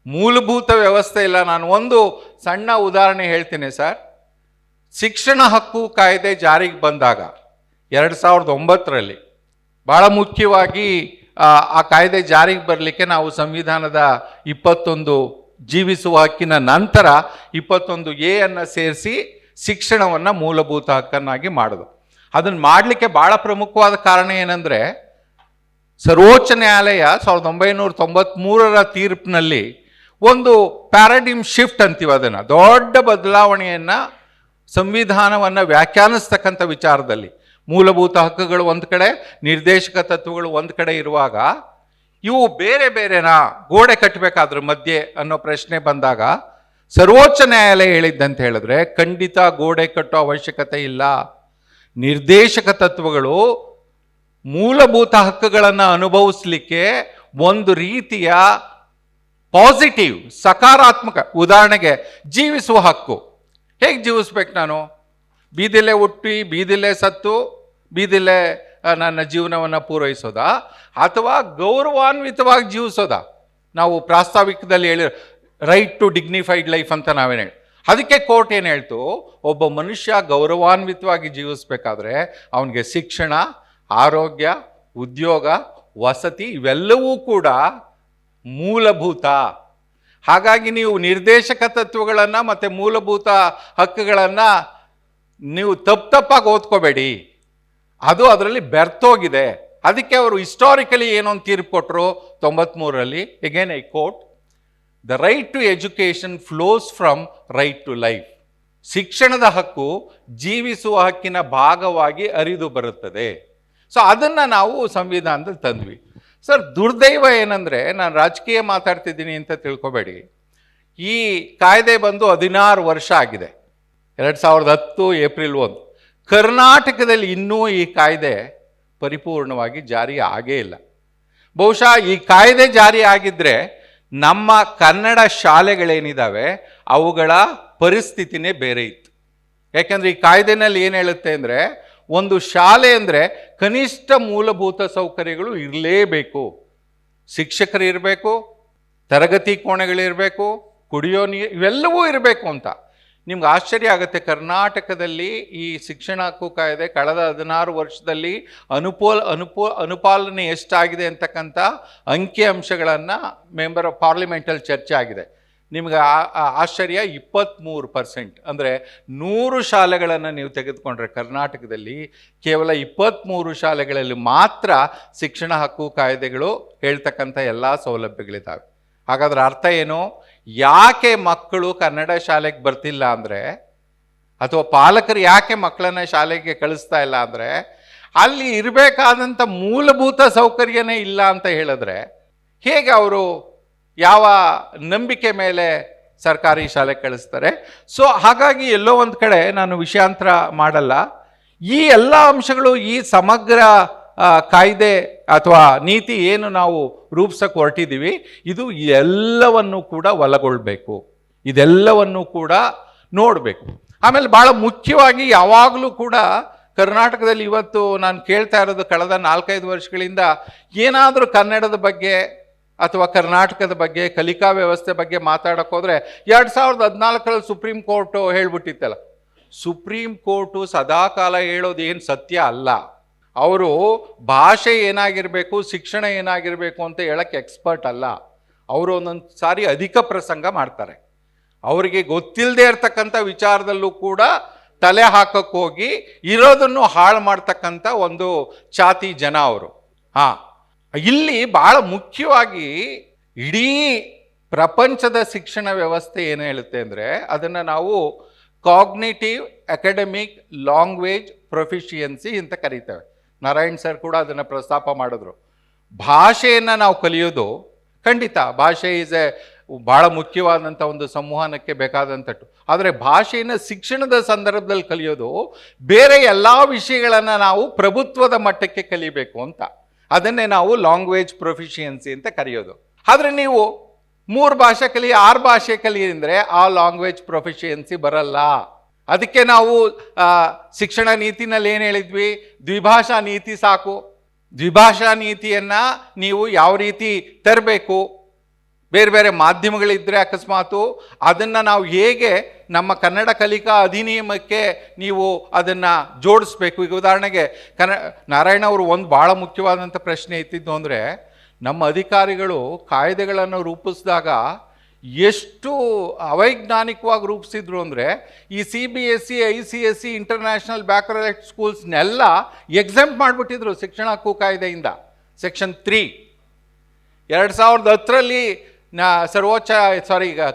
ಮೂಲಭೂತ ವ್ಯವಸ್ಥೆ ಇಲ್ಲ. ನಾನು ಒಂದು ಸಣ್ಣ ಉದಾಹರಣೆ ಹೇಳ್ತೀನಿ ಸರ್. ಶಿಕ್ಷಣ ಹಕ್ಕು ಕಾಯ್ದೆ ಜಾರಿಗೆ ಬಂದಾಗ 2009ರಲ್ಲಿ ಭಾಳ ಮುಖ್ಯವಾಗಿ ಆ ಕಾಯ್ದೆ ಜಾರಿಗೆ ಬರಲಿಕ್ಕೆ ನಾವು ಸಂವಿಧಾನದ 21 ಜೀವಿಸುವ ಹಕ್ಕಿನ ನಂತರ 21A ಅನ್ನು ಸೇರಿಸಿ ಶಿಕ್ಷಣವನ್ನು ಮೂಲಭೂತ ಹಕ್ಕನ್ನಾಗಿ ಮಾಡೋದು. ಅದನ್ನು ಮಾಡಲಿಕ್ಕೆ ಭಾಳ ಪ್ರಮುಖವಾದ ಕಾರಣ ಏನಂದರೆ, ಸರ್ವೋಚ್ಚ ನ್ಯಾಯಾಲಯ 1993ರ ತೀರ್ಪಿನಲ್ಲಿ ಒಂದು ಪ್ಯಾರಾಡಿಮ್ ಶಿಫ್ಟ್ ಅಂತೀವಿ, ಅದನ್ನು ದೊಡ್ಡ ಬದಲಾವಣೆಯನ್ನು ಸಂವಿಧಾನವನ್ನು ವ್ಯಾಖ್ಯಾನಿಸ್ತಕ್ಕಂಥ ವಿಚಾರದಲ್ಲಿ, ಮೂಲಭೂತ ಹಕ್ಕುಗಳು ಒಂದು ಕಡೆ, ನಿರ್ದೇಶಕ ತತ್ವಗಳು ಒಂದು ಕಡೆ ಇರುವಾಗ ಇವು ಬೇರೆ ಬೇರೆನಾ, ಗೋಡೆ ಕಟ್ಟಬೇಕಾದ್ರ ಮಧ್ಯೆ ಅನ್ನೋ ಪ್ರಶ್ನೆ ಬಂದಾಗ ಸರ್ವೋಚ್ಚ ನ್ಯಾಯಾಲಯ ಹೇಳಿದ್ದಂತ ಹೇಳಿದ್ರೆ, ಖಂಡಿತ ಗೋಡೆ ಕಟ್ಟೋ ಅವಶ್ಯಕತೆ ಇಲ್ಲ. ನಿರ್ದೇಶಕ ತತ್ವಗಳು ಮೂಲಭೂತ ಹಕ್ಕುಗಳನ್ನು ಅನುಭವಿಸ್ಲಿಕ್ಕೆ ಒಂದು ರೀತಿಯ ಪಾಸಿಟಿವ್, ಸಕಾರಾತ್ಮಕ, ಉದಾಹರಣೆಗೆ ಜೀವಿಸುವ ಹಕ್ಕು. ಹೇಗೆ ಜೀವಿಸ್ಬೇಕು? ನಾನು ಬೀದಿಲೇ ಹುಟ್ಟಿ ಬೀದಿಲೇ ಸತ್ತು ಬೀದಿಲೇ ನನ್ನ ಜೀವನವನ್ನು ಪೂರೈಸೋದಾ, ಅಥವಾ ಗೌರವಾನ್ವಿತವಾಗಿ ಜೀವಿಸೋದಾ? ನಾವು ಪ್ರಾಸ್ತಾವಿಕದಲ್ಲಿ ಹೇಳಿ ರೈಟ್ ಟು ಡಿಗ್ನಿಫೈಡ್ ಲೈಫ್ ಅಂತ ನಾವೇನು ಹೇಳಿ, ಅದಕ್ಕೆ ಕೋರ್ಟ್ ಏನು ಹೇಳ್ತು, ಒಬ್ಬ ಮನುಷ್ಯ ಗೌರವಾನ್ವಿತವಾಗಿ ಜೀವಿಸ್ಬೇಕಾದ್ರೆ ಅವನಿಗೆ ಶಿಕ್ಷಣ, ಆರೋಗ್ಯ, ಉದ್ಯೋಗ, ವಸತಿ ಇವೆಲ್ಲವೂ ಕೂಡ ಮೂಲಭೂತ. ಹಾಗಾಗಿ ನೀವು ನಿರ್ದೇಶಕ ತತ್ವಗಳನ್ನು ಮತ್ತು ಮೂಲಭೂತ ಹಕ್ಕುಗಳನ್ನು ನೀವು ತಪ್ಪಾಗಿ ಓದ್ಕೋಬೇಡಿ, ಅದು ಅದರಲ್ಲಿ ಬೆರ್ತೋಗಿದೆ. ಅದಕ್ಕೆ ಅವರು ಹಿಸ್ಟಾರಿಕಲಿ ಏನೊಂದು ತೀರ್ಪು ಕೊಟ್ಟರು 93ರಲ್ಲಿ, again I quote, the right to education flows from right to life. ಶಿಕ್ಷಣದ ಹಕ್ಕು ಜೀವಿಸುವ ಹಕ್ಕಿನ ಭಾಗವಾಗಿ ಹರಿದು ಬರುತ್ತದೆ. ಸೊ ಅದನ್ನು ನಾವು ಸಂವಿಧಾನದಲ್ಲಿ ತಂದ್ವಿ. ಸರ್, ದುರ್ದೈವ ಏನಂದರೆ, ನಾನು ರಾಜಕೀಯ ಮಾತಾಡ್ತಿದ್ದೀನಿ ಅಂತ ತಿಳ್ಕೊಬೇಡಿ, ಈ ಕಾಯ್ದೆ ಬಂದು 16 ವರ್ಷ ಆಗಿದೆ, 2010 ಏಪ್ರಿಲ್ 1. ಕರ್ನಾಟಕದಲ್ಲಿ ಇನ್ನೂ ಈ ಕಾಯ್ದೆ ಪರಿಪೂರ್ಣವಾಗಿ ಜಾರಿ ಆಗೇ ಇಲ್ಲ. ಬಹುಶಃ ಈ ಕಾಯ್ದೆ ಜಾರಿ ಆಗಿದ್ದರೆ ನಮ್ಮ ಕನ್ನಡ ಶಾಲೆಗಳೇನಿದ್ದಾವೆ ಅವುಗಳ ಪರಿಸ್ಥಿತಿನೇ ಬೇರೆ ಇತ್ತು. ಯಾಕೆಂದರೆ ಈ ಕಾಯ್ದೆನಲ್ಲಿ ಏನು ಹೇಳುತ್ತೆ ಅಂದರೆ, ಒಂದು ಶಾಲೆ ಅಂದರೆ ಕನಿಷ್ಠ ಮೂಲಭೂತ ಸೌಕರ್ಯಗಳು ಇರಲೇಬೇಕು. ಶಿಕ್ಷಕರು ಇರಬೇಕು, ತರಗತಿ ಕೋಣೆಗಳಿರಬೇಕು, ಕುಡಿಯೋ ನೀರು ಇವೆಲ್ಲವೂ ಇರಬೇಕು ಅಂತ. ನಿಮ್ಗೆ ಆಶ್ಚರ್ಯ ಆಗುತ್ತೆ, ಕರ್ನಾಟಕದಲ್ಲಿ ಈ ಶಿಕ್ಷಣ ಹಕ್ಕು ಕಾಯ್ದೆ ಕಳೆದ 16 ವರ್ಷದಲ್ಲಿ ಅನುಪಾಲನೆ ಎಷ್ಟಾಗಿದೆ ಅಂತಕ್ಕಂಥ ಅಂಕಿಅಂಶಗಳನ್ನು ಮೆಂಬರ್ ಆಫ್ ಪಾರ್ಲಿಮೆಂಟಲ್ಲಿ ಚರ್ಚೆ ಆಗಿದೆ. ನಿಮ್ಗೆ ಆಶ್ಚರ್ಯ, 23%. ಅಂದರೆ 100 ಶಾಲೆಗಳನ್ನು ನೀವು ತೆಗೆದುಕೊಂಡ್ರೆ ಕರ್ನಾಟಕದಲ್ಲಿ ಕೇವಲ 23 ಶಾಲೆಗಳಲ್ಲಿ ಮಾತ್ರ ಶಿಕ್ಷಣ ಹಕ್ಕು ಕಾಯ್ದೆಗಳು ಹೇಳ್ತಕ್ಕಂಥ ಎಲ್ಲ ಸೌಲಭ್ಯಗಳಿದ್ದಾವೆ. ಹಾಗಾದ್ರೆ ಅರ್ಥ ಏನು? ಯಾಕೆ ಮಕ್ಕಳು ಕನ್ನಡ ಶಾಲೆಗೆ ಬರ್ತಿಲ್ಲ ಅಂದರೆ, ಅಥವಾ ಪಾಲಕರು ಯಾಕೆ ಮಕ್ಕಳನ್ನ ಶಾಲೆಗೆ ಕಳಿಸ್ತಾ ಇಲ್ಲ ಅಂದರೆ, ಅಲ್ಲಿ ಇರಬೇಕಾದಂಥ ಮೂಲಭೂತ ಸೌಕರ್ಯನೇ ಇಲ್ಲ ಅಂತ ಹೇಳಿದ್ರೆ ಹೇಗೆ ಅವರು ಯಾವ ನಂಬಿಕೆ ಮೇಲೆ ಸರ್ಕಾರಿ ಶಾಲೆ ಕಳಿಸ್ತಾರೆ. ಸೊ ಹಾಗಾಗಿ ಎಲ್ಲೋ ಒಂದು ಕಡೆ ನಾನು ವಿಷಯಾಂತರ ಮಾಡಲ್ಲ. ಈ ಎಲ್ಲ ಅಂಶಗಳು ಈ ಸಮಗ್ರ ಕಾಯ್ದೆ ಅಥವಾ ನೀತಿ ಏನು ನಾವು ರೂಪಿಸಕ್ಕೆ ಹೊರಟಿದ್ದೀವಿ, ಇದು ಎಲ್ಲವನ್ನು ಕೂಡ ಒಳಗೊಳ್ಬೇಕು, ಇದೆಲ್ಲವನ್ನು ಕೂಡ ನೋಡಬೇಕು. ಆಮೇಲೆ ಭಾಳ ಮುಖ್ಯವಾಗಿ ಯಾವಾಗಲೂ ಕೂಡ ಕರ್ನಾಟಕದಲ್ಲಿ ಇವತ್ತು ನಾನು ಕೇಳ್ತಾ ಇರೋದು, ಕಳೆದ 4-5 ವರ್ಷಗಳಿಂದ ಏನಾದರೂ ಕನ್ನಡದ ಬಗ್ಗೆ ಅಥವಾ ಕರ್ನಾಟಕದ ಬಗ್ಗೆ ಕಲಿಕಾ ವ್ಯವಸ್ಥೆ ಬಗ್ಗೆ ಮಾತಾಡೋಕೆ ಹೋದರೆ 2014ರಲ್ಲಿ ಸುಪ್ರೀಂ ಕೋರ್ಟು ಹೇಳ್ಬಿಟ್ಟಿತ್ತಲ್ಲ. ಸುಪ್ರೀಂ ಕೋರ್ಟು ಸದಾಕಾಲ ಹೇಳೋದು ಏನು ಸತ್ಯ ಅಲ್ಲ. ಅವರು ಭಾಷೆ ಏನಾಗಿರಬೇಕು, ಶಿಕ್ಷಣ ಏನಾಗಿರಬೇಕು ಅಂತ ಹೇಳಕ್ಕೆ ಎಕ್ಸ್ಪರ್ಟ್ ಅಲ್ಲ. ಅವರು ಒಂದೊಂದು ಸಾರಿ ಅಧಿಕ ಪ್ರಸಂಗ ಮಾಡ್ತಾರೆ. ಅವರಿಗೆ ಗೊತ್ತಿಲ್ಲದೆ ಇರ್ತಕ್ಕಂಥ ವಿಚಾರದಲ್ಲೂ ಕೂಡ ತಲೆ ಹಾಕಕ್ಕೆ ಹೋಗಿ ಇರೋದನ್ನು ಹಾಳು ಮಾಡ್ತಕ್ಕಂಥ ಒಂದು ಛಾತಿ ಜನ ಅವರು. ಇಲ್ಲಿ ಭಾಳ ಮುಖ್ಯವಾಗಿ ಇಡೀ ಪ್ರಪಂಚದ ಶಿಕ್ಷಣ ವ್ಯವಸ್ಥೆ ಏನು ಹೇಳುತ್ತೆ ಅಂದರೆ, ಅದನ್ನು ನಾವು ಕಾಗ್ನಿಟಿವ್ ಅಕಾಡೆಮಿಕ್ ಲ್ಯಾಂಗ್ವೇಜ್ ಪ್ರೊಫಿಷಿಯನ್ಸಿ ಅಂತ ಕರೀತೇವೆ. ನಾರಾಯಣ್ ಸರ್ ಕೂಡ ಅದನ್ನು ಪ್ರಸ್ತಾಪ ಮಾಡಿದ್ರು. ಭಾಷೆಯನ್ನು ನಾವು ಕಲಿಯೋದು ಖಂಡಿತ, ಭಾಷೆ ಈಸ್ ಭಾಳ ಮುಖ್ಯವಾದಂಥ ಒಂದು ಸಂವಹನಕ್ಕೆ ಬೇಕಾದಂಥದ್ದು. ಆದರೆ ಭಾಷೆಯನ್ನು ಶಿಕ್ಷಣದ ಸಂದರ್ಭದಲ್ಲಿ ಕಲಿಯೋದು ಬೇರೆ ಎಲ್ಲ ವಿಷಯಗಳನ್ನು ನಾವು ಪ್ರಭುತ್ವದ ಮಟ್ಟಕ್ಕೆ ಕಲಿಬೇಕು ಅಂತ, ಅದನ್ನೇ ನಾವು ಲ್ಯಾಂಗ್ವೇಜ್ ಪ್ರೊಫಿಷಿಯನ್ಸಿ ಅಂತ ಕರೆಯೋದು. ಆದರೆ ನೀವು 3 ಭಾಷೆ ಕಲಿ, 6 ಭಾಷೆ ಕಲಿ ಅಂದರೆ ಆ ಲ್ಯಾಂಗ್ವೇಜ್ ಪ್ರೊಫಿಷಿಯನ್ಸಿ ಬರಲ್ಲ. ಅದಕ್ಕೆ ನಾವು ಶಿಕ್ಷಣ ನೀತಿನಲ್ಲಿ ಏನು ಹೇಳಿದ್ವಿ, ದ್ವಿಭಾಷಾ ನೀತಿ ಸಾಕು. ದ್ವಿಭಾಷಾ ನೀತಿಯನ್ನು ನೀವು ಯಾವ ರೀತಿ ತರಬೇಕು, ಬೇರೆ ಬೇರೆ ಮಾಧ್ಯಮಗಳಿದ್ದರೆ ಅಕಸ್ಮಾತು ಅದನ್ನು ನಾವು ಹೇಗೆ ನಮ್ಮ ಕನ್ನಡ ಕಲಿಕಾ ಅಧಿನಿಯಮಕ್ಕೆ ನೀವು ಅದನ್ನು ಜೋಡಿಸ್ಬೇಕು. ಈಗ ಉದಾಹರಣೆಗೆ ನಾರಾಯಣ ಅವರು ಒಂದು ಭಾಳ ಮುಖ್ಯವಾದಂಥ ಪ್ರಶ್ನೆ ಎತ್ತಿದ್ದು ಅಂದರೆ, ನಮ್ಮ ಅಧಿಕಾರಿಗಳು ಕಾಯ್ದೆಗಳನ್ನು ರೂಪಿಸಿದಾಗ ಎಷ್ಟು ಅವೈಜ್ಞಾನಿಕವಾಗಿ ರೂಪಿಸಿದ್ರು ಅಂದರೆ, ಈ CBSE ICSE ಇಂಟರ್ನ್ಯಾಷನಲ್ ಬ್ಯಾಕ್ವರ್ಡ್ ಸ್ಕೂಲ್ಸ್ನೆಲ್ಲ ಎಕ್ಸೆಂಪ್ಟ್ ಮಾಡಿಬಿಟ್ಟಿದ್ರು ಶಿಕ್ಷಣ ಹಕ್ಕು ಕಾಯ್ದೆಯಿಂದ. ಸೆಕ್ಷನ್ 3 2010ರಲ್ಲಿ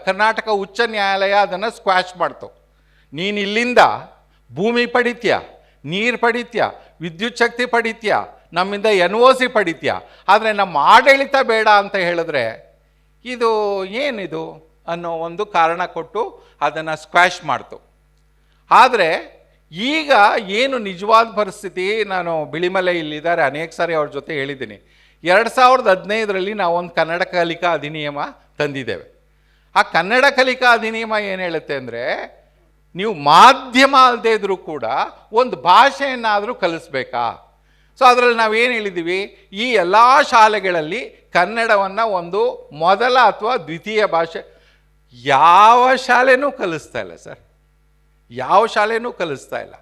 ಕರ್ನಾಟಕ ಉಚ್ಚ ನ್ಯಾಯಾಲಯ ಅದನ್ನು ಸ್ಕ್ವಾಶ್ ಮಾಡ್ತು. ನೀನು ಇಲ್ಲಿಂದ ಭೂಮಿ ಪಡಿತ್ಯ, ನೀರು ಪಡಿತ್ಯ, ವಿದ್ಯುತ್ ಶಕ್ತಿ ಪಡಿತ್ಯ, ನಮ್ಮಿಂದ NOC ಪಡಿತ್ಯ, ಆದರೆ ನಮ್ಮ ಆಡಳಿತ ಬೇಡ ಅಂತ ಹೇಳಿದ್ರೆ ಇದು ಏನಿದು ಅನ್ನೋ ಒಂದು ಕಾರಣ ಕೊಟ್ಟು ಅದನ್ನು ಸ್ಕ್ವಾಶ್ ಮಾಡ್ತು. ಆದರೆ ಈಗ ಏನು ನಿಜವಾದ ಪರಿಸ್ಥಿತಿ, ನಾನು ಬಿಳಿಮಲೆ ಇಲ್ಲಿದ್ದಾರೆ, ಅನೇಕ ಸಾರಿ ಅವ್ರ ಜೊತೆ ಹೇಳಿದ್ದೀನಿ. 2015ರಲ್ಲಿ ನಾವೊಂದು ಕನ್ನಡ ಕಲಿಕಾ ಅಧಿನಿಯಮ ತಂದಿದ್ದೇವೆ. ಆ ಕನ್ನಡ ಕಲಿಕಾ ಅಧಿನಿಯಮ ಏನು ಹೇಳುತ್ತೆ ಅಂದರೆ, ನೀವು ಮಾಧ್ಯಮ ಅಲ್ಲದೇ ಇದ್ರೂ ಕೂಡ ಒಂದು ಭಾಷೆಯನ್ನಾದರೂ ಕಲಿಸ್ಬೇಕಾ. ಸೊ ಅದರಲ್ಲಿ ನಾವೇನು ಹೇಳಿದ್ದೀವಿ, ಈ ಎಲ್ಲ ಶಾಲೆಗಳಲ್ಲಿ ಕನ್ನಡವನ್ನು ಒಂದು ಮೊದಲ ಅಥವಾ ದ್ವಿತೀಯ ಭಾಷೆ. ಯಾವ ಶಾಲೆನೂ ಕಲಿಸ್ತಾ ಇಲ್ಲ ಸರ್, ಯಾವ ಶಾಲೆನೂ ಕಲಿಸ್ತಾ ಇಲ್ಲ.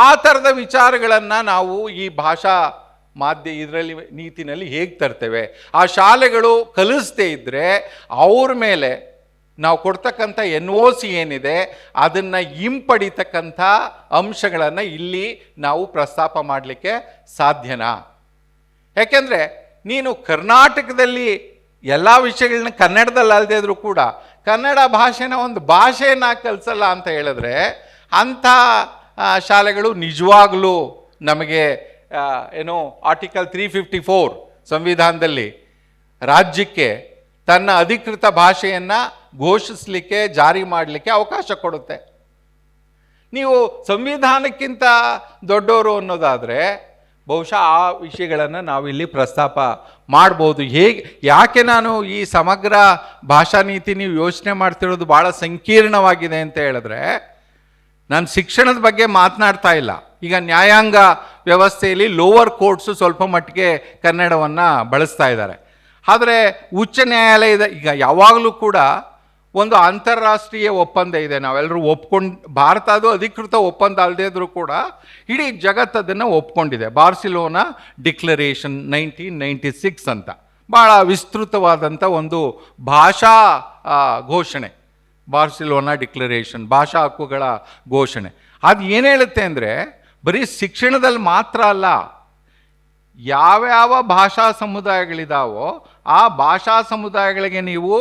ಆ ಥರದ ವಿಚಾರಗಳನ್ನು ನಾವು ಈ ಭಾಷಾ ಇದರಲ್ಲಿ ನೀತಿನಲ್ಲಿ ಹೇಗೆ ತರ್ತೇವೆ. ಆ ಶಾಲೆಗಳು ಕಲಿಸದೇ ಇದ್ದರೆ ಅವ್ರ ಮೇಲೆ ನಾವು ಕೊಡ್ತಕ್ಕಂಥ NOC ಏನಿದೆ ಅದನ್ನು ಹಿಂಪಡಿತಕ್ಕಂಥ ಅಂಶಗಳನ್ನು ಇಲ್ಲಿ ನಾವು ಪ್ರಸ್ತಾಪ ಮಾಡಲಿಕ್ಕೆ ಸಾಧ್ಯನಾ? ಯಾಕೆಂದರೆ ನೀನು ಕರ್ನಾಟಕದಲ್ಲಿ ಎಲ್ಲ ವಿಷಯಗಳನ್ನ ಕನ್ನಡದಲ್ಲಿ ಅಲ್ಲದೇ ಇದ್ರೂ ಕೂಡ ಕನ್ನಡ ಭಾಷೆನ ಒಂದು ಭಾಷೆಯನ್ನು ಕಲಿಸಲ್ಲ ಅಂತ ಹೇಳಿದ್ರೆ, ಅಂಥ ಶಾಲೆಗಳು ನಿಜವಾಗಲೂ ನಮಗೆ ಆರ್ಟಿಕಲ್ 354 ಸಂವಿಧಾನದಲ್ಲಿ ರಾಜ್ಯಕ್ಕೆ ತನ್ನ ಅಧಿಕೃತ ಭಾಷೆಯನ್ನು ಘೋಷಿಸಲಿಕ್ಕೆ, ಜಾರಿ ಮಾಡಲಿಕ್ಕೆ ಅವಕಾಶ ಕೊಡುತ್ತೆ. ನೀವು ಸಂವಿಧಾನಕ್ಕಿಂತ ದೊಡ್ಡವರು ಅನ್ನೋದಾದರೆ ಬಹುಶಃ ಆ ವಿಷಯಗಳನ್ನು ನಾವಿಲ್ಲಿ ಪ್ರಸ್ತಾಪ ಮಾಡ್ಬೋದು. ಯಾಕೆ ನಾನು ಈ ಸಮಗ್ರ ಭಾಷಾ ನೀತಿ ನೀವು ಯೋಚನೆ ಮಾಡ್ತಿರೋದು ಭಾಳ ಸಂಕೀರ್ಣವಾಗಿದೆ ಅಂತ ಹೇಳಿದ್ರೆ, ನಾನು ಶಿಕ್ಷಣದ ಬಗ್ಗೆ ಮಾತನಾಡ್ತಾ ಇಲ್ಲ. ಈಗ ನ್ಯಾಯಾಂಗ ವ್ಯವಸ್ಥೆಯಲ್ಲಿ ಲೋವರ್ ಕೋರ್ಟ್ಸು ಸ್ವಲ್ಪ ಮಟ್ಟಿಗೆ ಕನ್ನಡವನ್ನು ಬಳಸ್ತಾ ಇದ್ದಾರೆ. ಆದರೆ ಉಚ್ಚ ನ್ಯಾಯಾಲಯದ ಈಗ ಯಾವಾಗಲೂ ಕೂಡ ಒಂದು ಅಂತಾರಾಷ್ಟ್ರೀಯ ಒಪ್ಪಂದ ಇದೆ, ನಾವೆಲ್ಲರೂ ಭಾರತ ಅದು ಅಧಿಕೃತ ಒಪ್ಪಂದ ಅಲ್ಲದೇ ಇದ್ರೂ ಕೂಡ ಇಡೀ ಜಗತ್ತದನ್ನು ಒಪ್ಕೊಂಡಿದೆ. ಬಾರ್ಸಿಲೋನಾ ಡಿಕ್ಲರೇಷನ್ 1996 ಅಂತ ಭಾಳ ವಿಸ್ತೃತವಾದಂಥ ಒಂದು ಭಾಷಾ ಘೋಷಣೆ. ಬಾರ್ಸಿಲೋನಾ ಡಿಕ್ಲರೇಷನ್, ಭಾಷಾ ಹಕ್ಕುಗಳ ಘೋಷಣೆ. ಅದು ಏನು ಹೇಳುತ್ತೆ ಅಂದರೆ, ಬರೀ ಶಿಕ್ಷಣದಲ್ಲಿ ಮಾತ್ರ ಅಲ್ಲ, ಯಾವ್ಯಾವ ಭಾಷಾ ಸಮುದಾಯಗಳಿದಾವೋ ಆ ಭಾಷಾ ಸಮುದಾಯಗಳಿಗೆ ನೀವು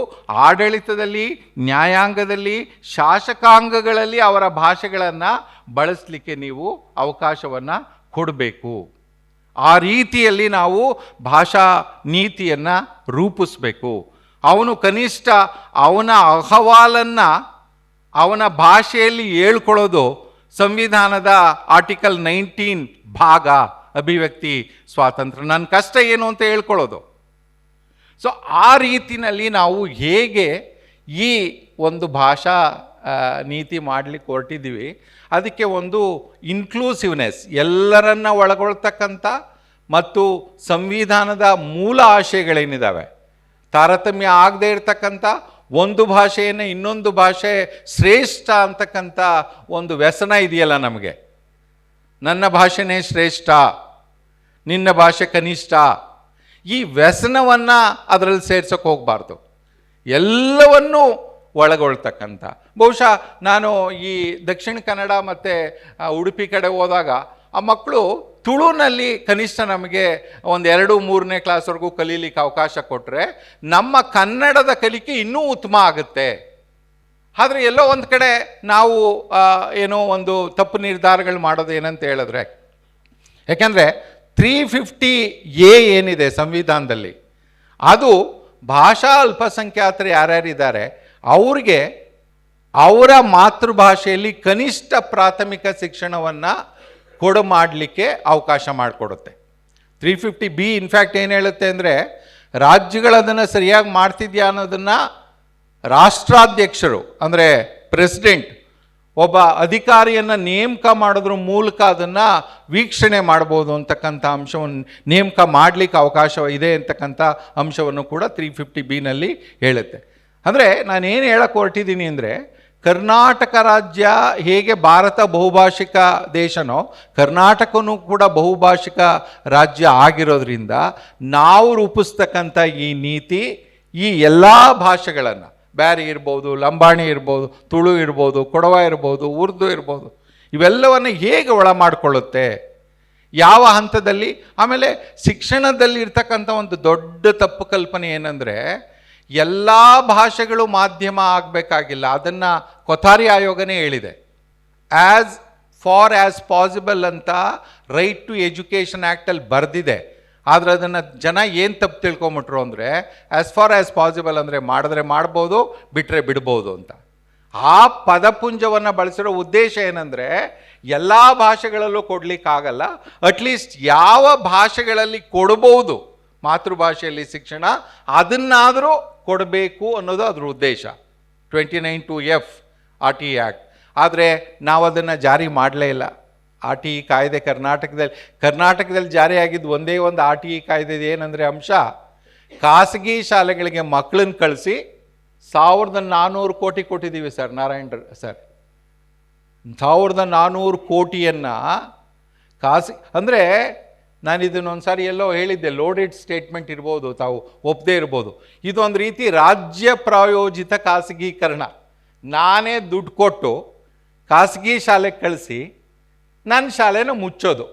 ಆಡಳಿತದಲ್ಲಿ, ನ್ಯಾಯಾಂಗದಲ್ಲಿ, ಶಾಸಕಾಂಗಗಳಲ್ಲಿ ಅವರ ಭಾಷೆಗಳನ್ನು ಬಳಸಲಿಕ್ಕೆ ನೀವು ಅವಕಾಶವನ್ನು ಕೊಡಬೇಕು. ಆ ರೀತಿಯಲ್ಲಿ ನಾವು ಭಾಷಾ ನೀತಿಯನ್ನು ರೂಪಿಸಬೇಕು. ಅವನು ಕನಿಷ್ಠ ಅವನ ಅಹವಾಲನ್ನು ಅವನ ಭಾಷೆಯಲ್ಲಿ ಹೇಳ್ಕೊಳ್ಳೋದು ಸಂವಿಧಾನದ ಆರ್ಟಿಕಲ್ 19 ಭಾಗ ಅಭಿವ್ಯಕ್ತಿ ಸ್ವಾತಂತ್ರ್ಯ. ನನ್ನ ಕಷ್ಟ ಏನು ಅಂತ ಹೇಳ್ಕೊಳ್ಳೋದು. ಸೊ ಆ ರೀತಿಯಲ್ಲಿ ನಾವು ಹೇಗೆ ಈ ಒಂದು ಭಾಷಾ ನೀತಿ ಮಾಡಲಿಕ್ಕೆ ಹೊರಟಿದ್ದೀವಿ, ಅದಕ್ಕೆ ಒಂದು ಇನ್ಕ್ಲೂಸಿವ್ನೆಸ್, ಎಲ್ಲರನ್ನ ಒಳಗೊಳ್ತಕ್ಕಂಥ ಮತ್ತು ಸಂವಿಧಾನದ ಮೂಲ ಆಶಯಗಳೇನಿದ್ದಾವೆ, ತಾರತಮ್ಯ ಆಗದೆ ಇರತಕ್ಕಂಥ, ಒಂದು ಭಾಷೆಯನ್ನು ಇನ್ನೊಂದು ಭಾಷೆ ಶ್ರೇಷ್ಠ ಅಂತಕ್ಕಂಥ ಒಂದು ವ್ಯಸನ ಇದೆಯಲ್ಲ ನಮಗೆ. ನನ್ನ ಭಾಷೆನೇ ಶ್ರೇಷ್ಠ, ನಿನ್ನ ಭಾಷೆ ಕನಿಷ್ಠ, ಈ ವ್ಯಸನವನ್ನು ಅದರಲ್ಲಿ ಸೇರ್ಸೋಕೆ ಹೋಗಬಾರ್ದು. ಎಲ್ಲವನ್ನೂ ಒಳಗೊಳ್ತಕ್ಕಂಥ. ಬಹುಶಃ ನಾನು ಈ ದಕ್ಷಿಣ ಕನ್ನಡ ಮತ್ತು ಉಡುಪಿ ಕಡೆ ಹೋದಾಗ ಆ ಮಕ್ಕಳು ತುಳುನಲ್ಲಿ ಕನಿಷ್ಠ ನಮಗೆ ಒಂದು 2-3ನೇ ಕ್ಲಾಸ್ವರೆಗೂ ಕಲೀಲಿಕ್ಕೆ ಅವಕಾಶ ಕೊಟ್ಟರೆ ನಮ್ಮ ಕನ್ನಡದ ಕಲಿಕೆ ಇನ್ನೂ ಉತ್ತಮ ಆಗುತ್ತೆ. ಆದರೆ ಎಲ್ಲೋ ಒಂದು ಕಡೆ ನಾವು ಏನೋ ಒಂದು ತಪ್ಪು ನಿರ್ಧಾರಗಳು ಮಾಡೋದು ಏನಂತ ಹೇಳಿದ್ರೆ, ಯಾಕೆಂದರೆ 350A ಏನಿದೆ ಸಂವಿಧಾನದಲ್ಲಿ, ಅದು ಭಾಷಾ ಅಲ್ಪಸಂಖ್ಯಾತರು ಯಾರ್ಯಾರಿದ್ದಾರೆ ಅವ್ರಿಗೆ ಅವರ ಮಾತೃಭಾಷೆಯಲ್ಲಿ ಕನಿಷ್ಠ ಪ್ರಾಥಮಿಕ ಶಿಕ್ಷಣವನ್ನು ಮಾಡಲಿಕ್ಕೆ ಅವಕಾಶ ಮಾಡಿಕೊಡುತ್ತೆ. 350B ಇನ್ಫ್ಯಾಕ್ಟ್ ಏನು ಹೇಳುತ್ತೆ ಅಂದರೆ, ರಾಜ್ಯಗಳದನ್ನು ಸರಿಯಾಗಿ ಮಾಡ್ತಿದ್ಯಾ ಅನ್ನೋದನ್ನು ರಾಷ್ಟ್ರಾಧ್ಯಕ್ಷರು ಅಂದರೆ ಪ್ರೆಸಿಡೆಂಟ್ ಒಬ್ಬ ಅಧಿಕಾರಿಯನ್ನು ನೇಮಕ ಮಾಡೋದ್ರ ಮೂಲಕ ಅದನ್ನು ವೀಕ್ಷಣೆ ಮಾಡ್ಬೋದು ಅಂತಕ್ಕಂಥ ಅಂಶವನ್ನು, ನೇಮಕ ಮಾಡಲಿಕ್ಕೆ ಅವಕಾಶ ಇದೆ ಅಂತಕ್ಕಂಥ ಅಂಶವನ್ನು ಕೂಡ 350B ಹೇಳುತ್ತೆ. ಅಂದರೆ ನಾನೇನು ಹೇಳಕ್ಕೆ ಹೊರಟಿದ್ದೀನಿ ಅಂದರೆ, ಕರ್ನಾಟಕ ರಾಜ್ಯ ಹೇಗೆ ಭಾರತ ಬಹುಭಾಷಿಕ ದೇಶನೋ, ಕರ್ನಾಟಕನೂ ಕೂಡ ಬಹುಭಾಷಿಕ ರಾಜ್ಯ ಆಗಿರೋದ್ರಿಂದ ನಾವು ರೂಪಿಸ್ತಕ್ಕಂಥ ಈ ನೀತಿ ಈ ಎಲ್ಲ ಭಾಷೆಗಳನ್ನು, ಬ್ಯಾರಿ ಇರ್ಬೋದು, ಲಂಬಾಣಿ ಇರ್ಬೋದು, ತುಳು ಇರ್ಬೋದು, ಕೊಡವ ಇರ್ಬೋದು, ಉರ್ದು ಇರ್ಬೋದು, ಇವೆಲ್ಲವನ್ನು ಹೇಗೆ ಒಳ ಮಾಡಿಕೊಳ್ಳುತ್ತೆ, ಯಾವ ಹಂತದಲ್ಲಿ. ಆಮೇಲೆ ಶಿಕ್ಷಣದಲ್ಲಿ ಇರ್ತಕ್ಕಂಥ ಒಂದು ದೊಡ್ಡ ತಪ್ಪು ಕಲ್ಪನೆ ಏನಂದರೆ, ಎಲ್ಲ ಭಾಷೆಗಳು ಮಾಧ್ಯಮ ಆಗಬೇಕಾಗಿಲ್ಲ. ಅದನ್ನು ಕೊಥಾರಿ ಆಯೋಗನೇ ಹೇಳಿದೆ. ಆ್ಯಸ್ ಫಾರ್ ಆ್ಯಸ್ ಪಾಸಿಬಲ್ ಅಂತ ರೈಟ್ ಟು ಎಜುಕೇಷನ್ ಆ್ಯಕ್ಟಲ್ಲಿ ಬರೆದಿದೆ. ಆದರೆ ಅದನ್ನು ಜನ ಏನು ತಪ್ಪು ತಿಳ್ಕೊಂಬಿಟ್ರು ಅಂದರೆ, ಆ್ಯಸ್ ಫಾರ್ ಆ್ಯಸ್ ಪಾಸಿಬಲ್ ಅಂದರೆ ಮಾಡಿದ್ರೆ ಮಾಡ್ಬೋದು, ಬಿಟ್ಟರೆ ಬಿಡ್ಬೋದು ಅಂತ. ಆ ಪದಪುಂಜವನ್ನು ಬಳಸಿರೋ ಉದ್ದೇಶ ಏನಂದರೆ, ಎಲ್ಲ ಭಾಷೆಗಳಲ್ಲೂ ಕೊಡಲಿಕ್ಕಾಗಲ್ಲ, ಅಟ್ಲೀಸ್ಟ್ ಯಾವ ಭಾಷೆಗಳಲ್ಲಿ ಕೊಡ್ಬೋದು ಮಾತೃಭಾಷೆಯಲ್ಲಿ ಶಿಕ್ಷಣ, ಅದನ್ನಾದರೂ ಕೊಡಬೇಕು ಅನ್ನೋದು ಅದ್ರ ಉದ್ದೇಶ. 29(2)F RTE act. ಆದರೆ ನಾವು ಅದನ್ನು ಜಾರಿ ಮಾಡಲೇ ಇಲ್ಲ. RTE ಕಾಯ್ದೆ ಕರ್ನಾಟಕದಲ್ಲಿ ಜಾರಿಯಾಗಿದ್ದು ಒಂದೇ ಒಂದು RTE ಕಾಯ್ದೆ ಏನಂದರೆ ಅಂಶ, ಖಾಸಗಿ ಶಾಲೆಗಳಿಗೆ ಮಕ್ಕಳನ್ನ ಕಳಿಸಿ 1400 ಕೋಟಿ ಕೊಟ್ಟಿದ್ದೀವಿ ಸರ್, ನಾರಾಯಣ ಸರ್. 1400 ಕೋಟಿಯನ್ನು ಅಂದರೆ ನಾನು ಇದನ್ನೊಂದು ಸಾರಿ ಎಲ್ಲೋ ಹೇಳಿದ್ದೆ, ಲೋಡೆಡ್ ಸ್ಟೇಟ್ಮೆಂಟ್ ಇರ್ಬೋದು, ತಾವು ಒಪ್ಪದೇ ಇರ್ಬೋದು. ಇದೊಂದು ರೀತಿ ರಾಜ್ಯ ಪ್ರಾಯೋಜಿತ ಖಾಸಗೀಕರಣ. ನಾನೇ ದುಡ್ಡು ಕೊಟ್ಟು ಖಾಸಗಿ ಶಾಲೆಗೆ ಕಳಿಸಿ ನನ್ನ ಶಾಲೆನ ಮುಚ್ಚೋದು.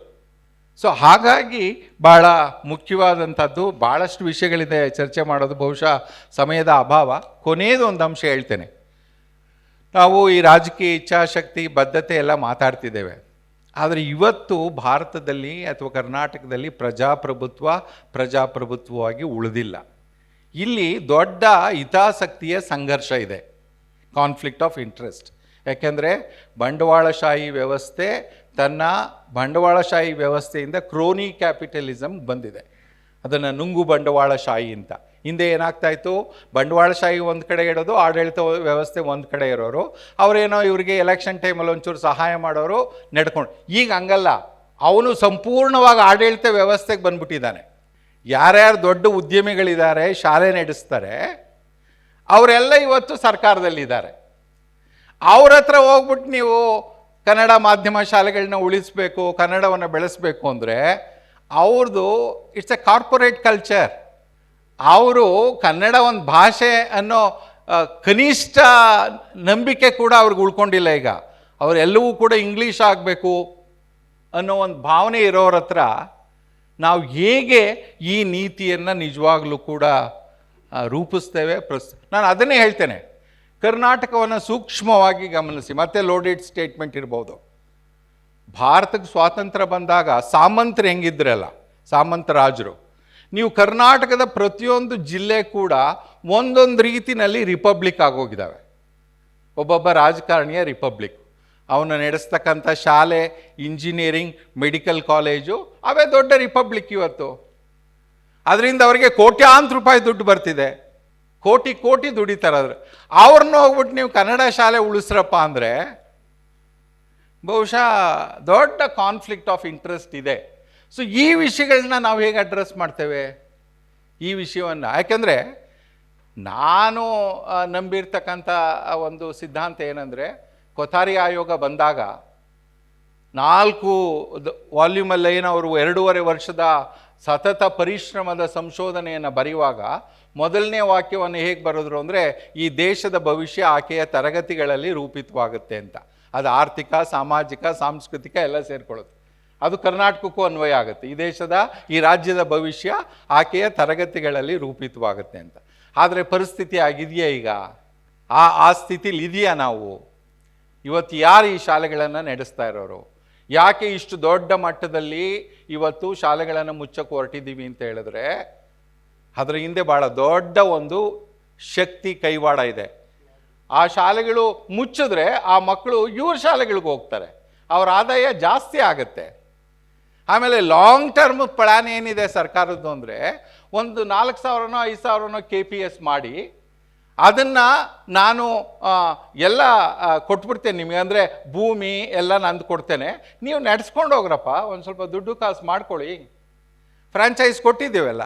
ಸೊ ಹಾಗಾಗಿ ಭಾಳ ಮುಖ್ಯವಾದಂಥದ್ದು, ಭಾಳಷ್ಟು ವಿಷಯಗಳಿದೆ ಚರ್ಚೆ ಮಾಡೋದು, ಬಹುಶಃ ಸಮಯದ ಅಭಾವ. ಕೊನೆಯದು ಒಂದು ಅಂಶ ಹೇಳ್ತೇನೆ. ನಾವು ಈ ರಾಜಕೀಯ ಇಚ್ಛಾಶಕ್ತಿ ಬದ್ಧತೆ ಎಲ್ಲ ಮಾತಾಡ್ತಿದ್ದೇವೆ, ಆದರೆ ಇವತ್ತು ಭಾರತದಲ್ಲಿ ಅಥವಾ ಕರ್ನಾಟಕದಲ್ಲಿ ಪ್ರಜಾಪ್ರಭುತ್ವವಾಗಿ ಉಳಿದಿಲ್ಲ. ಇಲ್ಲಿ ದೊಡ್ಡ ಹಿತಾಸಕ್ತಿಯ ಸಂಘರ್ಷ ಇದೆ, ಕಾನ್ಫ್ಲಿಕ್ಟ್ ಆಫ್ ಇಂಟ್ರೆಸ್ಟ್. ಯಾಕೆಂದರೆ ಬಂಡವಾಳಶಾಹಿ ವ್ಯವಸ್ಥೆ ತನ್ನ ಬಂಡವಾಳಶಾಹಿ ವ್ಯವಸ್ಥೆಯಿಂದ ಕ್ರೋನಿ ಕ್ಯಾಪಿಟಲಿಸಮ್ ಬಂದಿದೆ. ಅದನ್ನು ನುಂಗು ಬಂಡವಾಳಶಾಹಿ ಅಂತ. ಹಿಂದೆ ಏನಾಗ್ತಾಯಿತ್ತು, ಬಂಡವಾಳಶಾಹಿ ಒಂದು ಕಡೆ ಇಡೋದು, ಆಡಳಿತ ವ್ಯವಸ್ಥೆ ಒಂದು ಕಡೆ ಇರೋರು, ಅವರೇನೋ ಇವರಿಗೆ ಎಲೆಕ್ಷನ್ ಟೈಮಲ್ಲಿ ಒಂಚೂರು ಸಹಾಯ ಮಾಡೋರು ನಡ್ಕೊಂಡು. ಈಗ ಹಂಗಲ್ಲ, ಅವನು ಸಂಪೂರ್ಣವಾಗಿ ಆಡಳಿತ ವ್ಯವಸ್ಥೆಗೆ ಬಂದ್ಬಿಟ್ಟಿದ್ದಾನೆ. ಯಾರ್ಯಾರು ದೊಡ್ಡ ಉದ್ಯಮಿಗಳಿದ್ದಾರೆ, ಶಾಲೆ ನಡೆಸ್ತಾರೆ, ಅವರೆಲ್ಲ ಇವತ್ತು ಸರ್ಕಾರದಲ್ಲಿದ್ದಾರೆ. ಅವ್ರ ಹತ್ರ ಹೋಗ್ಬಿಟ್ಟು ನೀವು ಕನ್ನಡ ಮಾಧ್ಯಮ ಶಾಲೆಗಳನ್ನ ಉಳಿಸಬೇಕು, ಕನ್ನಡವನ್ನು ಬೆಳೆಸಬೇಕು ಅಂದರೆ ಅವ್ರದ್ದು ಇಟ್ಸ್ ಎ ಕಾರ್ಪೊರೇಟ್ ಕಲ್ಚರ್. ಅವರು ಕನ್ನಡ ಒಂದು ಭಾಷೆ ಅನ್ನೋ ಕನಿಷ್ಠ ನಂಬಿಕೆ ಕೂಡ ಅವ್ರಿಗೆ ಉಳ್ಕೊಂಡಿಲ್ಲ. ಈಗ ಅವರೆಲ್ಲವೂ ಕೂಡ ಇಂಗ್ಲೀಷ್ ಆಗಬೇಕು ಅನ್ನೋ ಒಂದು ಭಾವನೆ ಇರೋರ ಹತ್ರ ನಾವು ಹೇಗೆ ಈ ನೀತಿಯನ್ನು ನಿಜವಾಗ್ಲೂ ಕೂಡ ರೂಪಿಸ್ತೇವೆ? ನಾನು ಅದನ್ನೇ ಹೇಳ್ತೇನೆ, ಕರ್ನಾಟಕವನ್ನು ಸೂಕ್ಷ್ಮವಾಗಿ ಗಮನಿಸಿ. ಮತ್ತೆ ಲೋಡೆಡ್ ಸ್ಟೇಟ್ಮೆಂಟ್ ಇರ್ಬೋದು. ಭಾರತಕ್ಕೆ ಸ್ವಾತಂತ್ರ್ಯ ಬಂದಾಗ ಸಾಮಂತರು ಹೆಂಗಿದ್ರಲ್ಲ, ಸಾಮಂತ ರಾಜರು, ನೀವು ಕರ್ನಾಟಕದ ಪ್ರತಿಯೊಂದು ಜಿಲ್ಲೆ ಕೂಡ ಒಂದೊಂದು ರೀತಿಯಲ್ಲಿ ರಿಪಬ್ಲಿಕ್ ಆಗೋಗಿದ್ದಾವೆ. ಒಬ್ಬೊಬ್ಬ ರಾಜಕಾರಣಿಯ ರಿಪಬ್ಲಿಕ್, ಅವನು ನಡೆಸ್ತಕ್ಕಂಥ ಶಾಲೆ, ಇಂಜಿನಿಯರಿಂಗ್, ಮೆಡಿಕಲ್ ಕಾಲೇಜು ಅವೇ ದೊಡ್ಡ ರಿಪಬ್ಲಿಕ್ ಇವತ್ತು. ಅದರಿಂದ ಅವರಿಗೆ ಕೋಟ್ಯಾಂತರ ರೂಪಾಯಿ ದುಡ್ಡು ಬರ್ತಿದೆ, ಕೋಟಿ ಕೋಟಿ ದುಡಿತಾರೆ. ಅವ್ರನ್ನ ಹೋಗ್ಬಿಟ್ಟು ನೀವು ಕನ್ನಡ ಶಾಲೆ ಉಳಿಸ್ರಪ್ಪ ಅಂದರೆ ಬಹುಶಃ ದೊಡ್ಡ ಕಾನ್ಫ್ಲಿಕ್ಟ್ ಆಫ್ ಇಂಟ್ರೆಸ್ಟ್ ಇದೆ. ಸೊ ಈ ವಿಷಯಗಳನ್ನ ನಾವು ಹೇಗೆ ಅಡ್ರೆಸ್ ಮಾಡ್ತೇವೆ ಈ ವಿಷಯವನ್ನು? ಯಾಕೆಂದರೆ ನಾನು ನಂಬಿರ್ತಕ್ಕಂಥ ಒಂದು ಸಿದ್ಧಾಂತ ಏನಂದರೆ, ಕೊಥಾರಿ ಆಯೋಗ ಬಂದಾಗ 4 ವಾಲ್ಯೂಮಲ್ಲಿ ಏನವರು 2.5 ವರ್ಷದ ಸತತ ಪರಿಶ್ರಮದ ಸಂಶೋಧನೆಯನ್ನು ಬರೆಯುವಾಗ ಮೊದಲನೇ ವಾಕ್ಯವನ್ನು ಹೇಗೆ ಬರೆದ್ರು ಅಂದರೆ, ಈ ದೇಶದ ಭವಿಷ್ಯ ಆಕೆಯ ತರಗತಿಗಳಲ್ಲಿ ರೂಪಿತವಾಗುತ್ತೆ ಅಂತ. ಅದು ಆರ್ಥಿಕ, ಸಾಮಾಜಿಕ, ಸಾಂಸ್ಕೃತಿಕ ಎಲ್ಲ ಸೇರಿಕೊಳ್ಳುತ್ತೆ. ಅದು ಕರ್ನಾಟಕಕ್ಕೂ ಅನ್ವಯ ಆಗುತ್ತೆ. ಈ ದೇಶದ, ಈ ರಾಜ್ಯದ ಭವಿಷ್ಯ ಆಕೆಯ ತರಗತಿಗಳಲ್ಲಿ ರೂಪಿತವಾಗುತ್ತೆ ಅಂತ. ಆದರೆ ಪರಿಸ್ಥಿತಿ ಆಗಿದೆಯಾ ಈಗ? ಆ ಸ್ಥಿತಿಲಿ ಇದೆಯಾ ನಾವು? ಇವತ್ತು ಯಾರು ಈ ಶಾಲೆಗಳನ್ನು ನಡೆಸ್ತಾ ಇರೋರು? ಯಾಕೆ ಇಷ್ಟು ದೊಡ್ಡ ಮಟ್ಟದಲ್ಲಿ ಇವತ್ತು ಶಾಲೆಗಳನ್ನು ಮುಚ್ಚಕ್ಕೆ ಹೊರಟಿದ್ದೀವಿ ಅಂತ ಹೇಳಿದ್ರೆ, ಅದರ ಹಿಂದೆ ಭಾಳ ದೊಡ್ಡ ಒಂದು ಶಕ್ತಿ ಕೈವಾಡ ಇದೆ. ಆ ಶಾಲೆಗಳು ಮುಚ್ಚಿದ್ರೆ ಆ ಮಕ್ಕಳು ಇವ್ರ ಶಾಲೆಗಳಿಗೆ ಹೋಗ್ತಾರೆ, ಅವ್ರ ಆದಾಯ ಜಾಸ್ತಿ ಆಗುತ್ತೆ. ಆಮೇಲೆ ಲಾಂಗ್ ಟರ್ಮ್ ಪ್ಲ್ಯಾನ್ ಏನಿದೆ ಸರ್ಕಾರದ್ದು ಅಂದರೆ, ಒಂದು 4,000ನೋ 5,000ನೋ KPS ಮಾಡಿ ಅದನ್ನು ನಾನು ಎಲ್ಲ ಕೊಟ್ಬಿಡ್ತೇನೆ ನಿಮಗೆ, ಅಂದರೆ ಭೂಮಿ ಎಲ್ಲ ನಂದು ಕೊಡ್ತೇನೆ, ನೀವು ನಡೆಸ್ಕೊಂಡು ಹೋಗ್ರಪ್ಪ, ಒಂದು ಸ್ವಲ್ಪ ದುಡ್ಡು ಕಾಸು ಮಾಡ್ಕೊಳ್ಳಿ. ಫ್ರ್ಯಾಂಚೈಸ್ ಕೊಟ್ಟಿದ್ದೀವಲ್ಲ,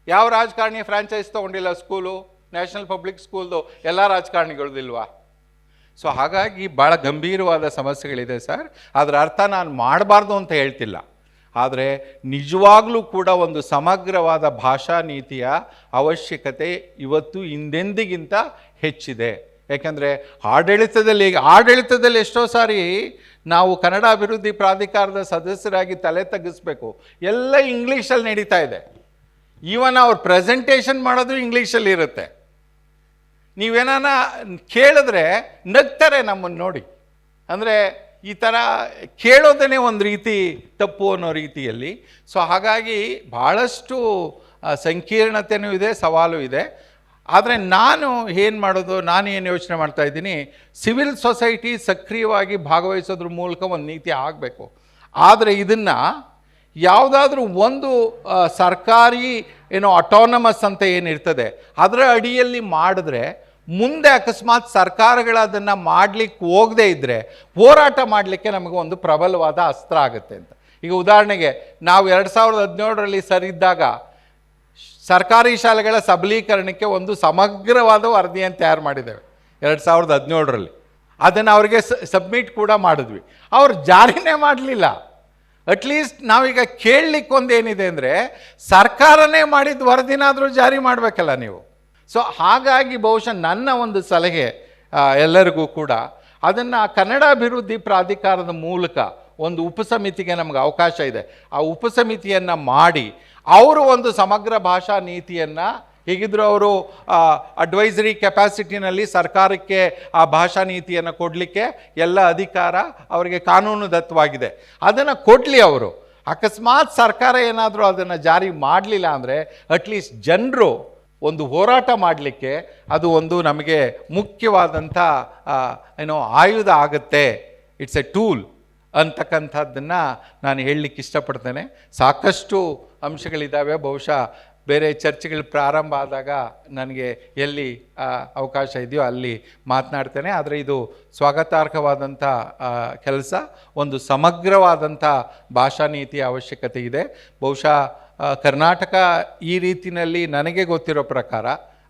ಯಾವ ರಾಜಕಾರಣಿ ಫ್ರ್ಯಾಂಚೈಸ್ ತೊಗೊಂಡಿಲ್ಲ? ಸ್ಕೂಲು, ನ್ಯಾಷನಲ್ ಪಬ್ಲಿಕ್ ಸ್ಕೂಲ್ದು ಎಲ್ಲ ರಾಜಕಾರಣಿಗಳದಿಲ್ವಾ? ಸೊ ಹಾಗಾಗಿ ಭಾಳ ಗಂಭೀರವಾದ ಸಮಸ್ಯೆಗಳಿದೆ ಸರ್. ಅದರ ಅರ್ಥ ನಾನು ಮಾಡಬಾರ್ದು ಅಂತ ಹೇಳ್ತಿಲ್ಲ, ಆದರೆ ನಿಜವಾಗ್ಲೂ ಕೂಡ ಒಂದು ಸಮಗ್ರವಾದ ಭಾಷಾ ನೀತಿಯ ಅವಶ್ಯಕತೆ ಇವತ್ತು ಹಿಂದೆಂದಿಗಿಂತ ಹೆಚ್ಚಿದೆ. ಯಾಕೆಂದರೆ ಆಡಳಿತದಲ್ಲಿ ಎಷ್ಟೋ ಸಾರಿ ನಾವು ಕನ್ನಡ ಅಭಿವೃದ್ಧಿ ಪ್ರಾಧಿಕಾರದ ಸದಸ್ಯರಾಗಿ ತಲೆ ತಗ್ಗಿಸ್ಬೇಕು, ಎಲ್ಲ ಇಂಗ್ಲೀಷಲ್ಲಿ ನಡೀತಾ ಇದೆ. ಈವನ್ ಅವ್ರ ಪ್ರೆಸೆಂಟೇಷನ್ ಮಾಡೋದು ಇಂಗ್ಲೀಷಲ್ಲಿ ಇರುತ್ತೆ. ನೀವೇನಾನ ಕೇಳಿದ್ರೆ ನಗ್ತಾರೆ ನಮ್ಮನ್ನು ನೋಡಿ. ಅಂದರೆ ಈ ಥರ ಕೇಳೋದೇ ಒಂದು ರೀತಿ ತಪ್ಪು ಅನ್ನೋ ರೀತಿಯಲ್ಲಿ. ಸೊ ಹಾಗಾಗಿ ಭಾಳಷ್ಟು ಸಂಕೀರ್ಣತೆಯೂ ಇದೆ, ಸವಾಲು ಇದೆ. ಆದರೆ ನಾನು ಏನು ಯೋಚನೆ ಮಾಡ್ತಾ ಇದ್ದೀನಿ, ಸಿವಿಲ್ ಸೊಸೈಟಿ ಸಕ್ರಿಯವಾಗಿ ಭಾಗವಹಿಸೋದ್ರ ಮೂಲಕ ಒಂದು ನೀತಿ ಆಗಬೇಕು. ಆದರೆ ಇದನ್ನು ಯಾವುದಾದ್ರೂ ಒಂದು ಸರ್ಕಾರಿ ಅಟಾನಮಸ್ ಅಂತ ಏನಿರ್ತದೆ ಅದರ ಅಡಿಯಲ್ಲಿ ಮಾಡಿದ್ರೆ, ಮುಂದೆ ಅಕಸ್ಮಾತ್ ಸರ್ಕಾರಗಳು ಅದನ್ನು ಮಾಡಲಿಕ್ಕೆ ಹೋಗದೇ ಇದ್ದರೆ ಹೋರಾಟ ಮಾಡಲಿಕ್ಕೆ ನಮಗೆ ಒಂದು ಪ್ರಬಲವಾದ ಅಸ್ತ್ರ ಆಗುತ್ತೆ ಅಂತ. ಈಗ ಉದಾಹರಣೆಗೆ ನಾವು 2017ರಲ್ಲಿ ಸರಿದ್ದಾಗ ಸರ್ಕಾರಿ ಶಾಲೆಗಳ ಸಬಲೀಕರಣಕ್ಕೆ ಒಂದು ಸಮಗ್ರವಾದ ವರದಿಯನ್ನು ತಯಾರು ಮಾಡಿದ್ದೇವೆ 2017ರಲ್ಲಿ. ಅದನ್ನು ಅವರಿಗೆ ಸಬ್ಮಿಟ್ ಕೂಡ ಮಾಡಿದ್ವಿ. ಅವ್ರು ಜಾರಿನೇ ಮಾಡಲಿಲ್ಲ. ಅಟ್ಲೀಸ್ಟ್ ನಾವೀಗ ಕೇಳಲಿಕ್ಕೆ ಒಂದೇನಿದೆ ಅಂದರೆ, ಸರ್ಕಾರನೇ ಮಾಡಿದ ವರದಿನಾದರೂ ಜಾರಿ ಮಾಡಬೇಕಲ್ಲ ನೀವು. ಸೊ ಹಾಗಾಗಿ ಬಹುಶಃ ನನ್ನ ಒಂದು ಸಲಹೆ ಎಲ್ಲರಿಗೂ ಕೂಡ, ಅದನ್ನು ಕನ್ನಡ ಅಭಿವೃದ್ಧಿ ಪ್ರಾಧಿಕಾರದ ಮೂಲಕ ಒಂದು ಉಪಸಮಿತಿಗೆ ನಮಗೆ ಅವಕಾಶ ಇದೆ. ಆ ಉಪಸಮಿತಿಯನ್ನು ಮಾಡಿ ಅವರು ಒಂದು ಸಮಗ್ರ ಭಾಷಾ ನೀತಿಯನ್ನು, ಹೀಗಿದ್ದರೂ ಅವರು ಅಡ್ವೈಸರಿ ಕೆಪಾಸಿಟಿನಲ್ಲಿ ಸರ್ಕಾರಕ್ಕೆ ಆ ಭಾಷಾ ನೀತಿಯನ್ನು ಕೊಡಲಿಕ್ಕೆ ಎಲ್ಲ ಅಧಿಕಾರ ಅವರಿಗೆ ಕಾನೂನುದತ್ತವಾಗಿದೆ. ಅದನ್ನು ಕೊಡಲಿ ಅವರು. ಅಕಸ್ಮಾತ್ ಸರ್ಕಾರ ಏನಾದರೂ ಅದನ್ನು ಜಾರಿ ಮಾಡಲಿಲ್ಲ ಅಂದರೆ ಅಟ್ಲೀಸ್ಟ್ ಜನರು ಒಂದು ಹೋರಾಟ ಮಾಡಲಿಕ್ಕೆ ಅದು ಒಂದು ನಮಗೆ ಮುಖ್ಯವಾದಂಥ ಆಯುಧ ಆಗುತ್ತೆ. ಇಟ್ಸ್ ಎ ಟೂಲ್ ಅಂತಕ್ಕಂಥದ್ದನ್ನು ನಾನು ಹೇಳಲಿಕ್ಕೆ ಇಷ್ಟಪಡ್ತೇನೆ. ಸಾಕಷ್ಟು ಅಂಶಗಳಿದ್ದಾವೆ. ಬಹುಶಃ ಬೇರೆ ಚರ್ಚೆಗಳು ಪ್ರಾರಂಭ ಆದಾಗ ನನಗೆ ಎಲ್ಲಿ ಅವಕಾಶ ಇದೆಯೋ ಅಲ್ಲಿ ಮಾತನಾಡ್ತೇನೆ. ಆದರೆ ಇದು ಸ್ವಾಗತಾರ್ಹವಾದಂಥ ಕೆಲಸ. ಒಂದು ಸಮಗ್ರವಾದಂಥ ಭಾಷಾ ನೀತಿಯ ಅವಶ್ಯಕತೆ ಇದೆ. ಬಹುಶಃ ಕರ್ನಾಟಕ ಈ ರೀತಿಯಲ್ಲಿ ನನಗೆ ಗೊತ್ತಿರೋ ಪ್ರಕಾರ,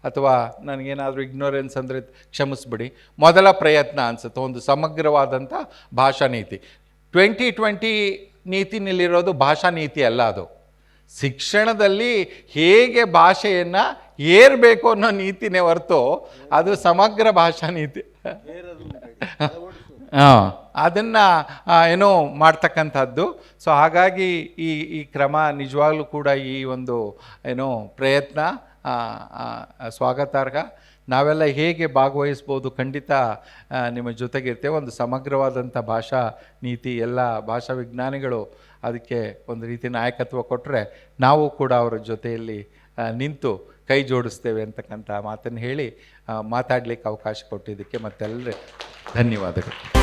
ಅಥವಾ ನನಗೇನಾದರೂ ಇಗ್ನೋರೆನ್ಸ್ ಅಂದರೆ ಕ್ಷಮಿಸ್ಬಿಡಿ, ಮೊದಲ ಪ್ರಯತ್ನ ಅನಿಸುತ್ತೆ ಒಂದು ಸಮಗ್ರವಾದಂಥ ಭಾಷಾ ನೀತಿ. 2020 ನೀತಿನಲ್ಲಿರೋದು ಭಾಷಾ ನೀತಿ ಅಲ್ಲ, ಅದು ಶಿಕ್ಷಣದಲ್ಲಿ ಹೇಗೆ ಭಾಷೆಯನ್ನು ಏರಬೇಕು ಅನ್ನೋ ನೀತಿನೇ ಹೊರತು ಅದು ಸಮಗ್ರ ಭಾಷಾ ನೀತಿ ಅದನ್ನು ಮಾಡ್ತಕ್ಕಂಥದ್ದು. ಸೊ ಹಾಗಾಗಿ ಈ ಕ್ರಮ ನಿಜವಾಗ್ಲೂ ಕೂಡ ಈ ಒಂದು ಪ್ರಯತ್ನ ಸ್ವಾಗತಾರ್ಹ. ನಾವೆಲ್ಲ ಹೇಗೆ ಭಾಗವಹಿಸ್ಬೋದು, ಖಂಡಿತ ನಿಮ್ಮ ಜೊತೆಗಿರ್ತೇವೆ. ಒಂದು ಸಮಗ್ರವಾದಂಥ ಭಾಷಾ ನೀತಿ ಎಲ್ಲ ಭಾಷಾ ವಿಜ್ಞಾನಿಗಳು ಅದಕ್ಕೆ ಒಂದು ರೀತಿ ನಾಯಕತ್ವ ಕೊಟ್ಟರೆ ನಾವು ಕೂಡ ಅವರ ಜೊತೆಯಲ್ಲಿ ನಿಂತು ಕೈ ಜೋಡಿಸ್ತೇವೆ ಅಂತಕ್ಕಂಥ ಮಾತನ್ನು ಹೇಳಿ ಮಾತಾಡಲಿಕ್ಕೆ ಅವಕಾಶ ಕೊಟ್ಟಿದ್ದಕ್ಕೆ ಮತ್ತೆಲ್ಲರೂ ಧನ್ಯವಾದಗಳು.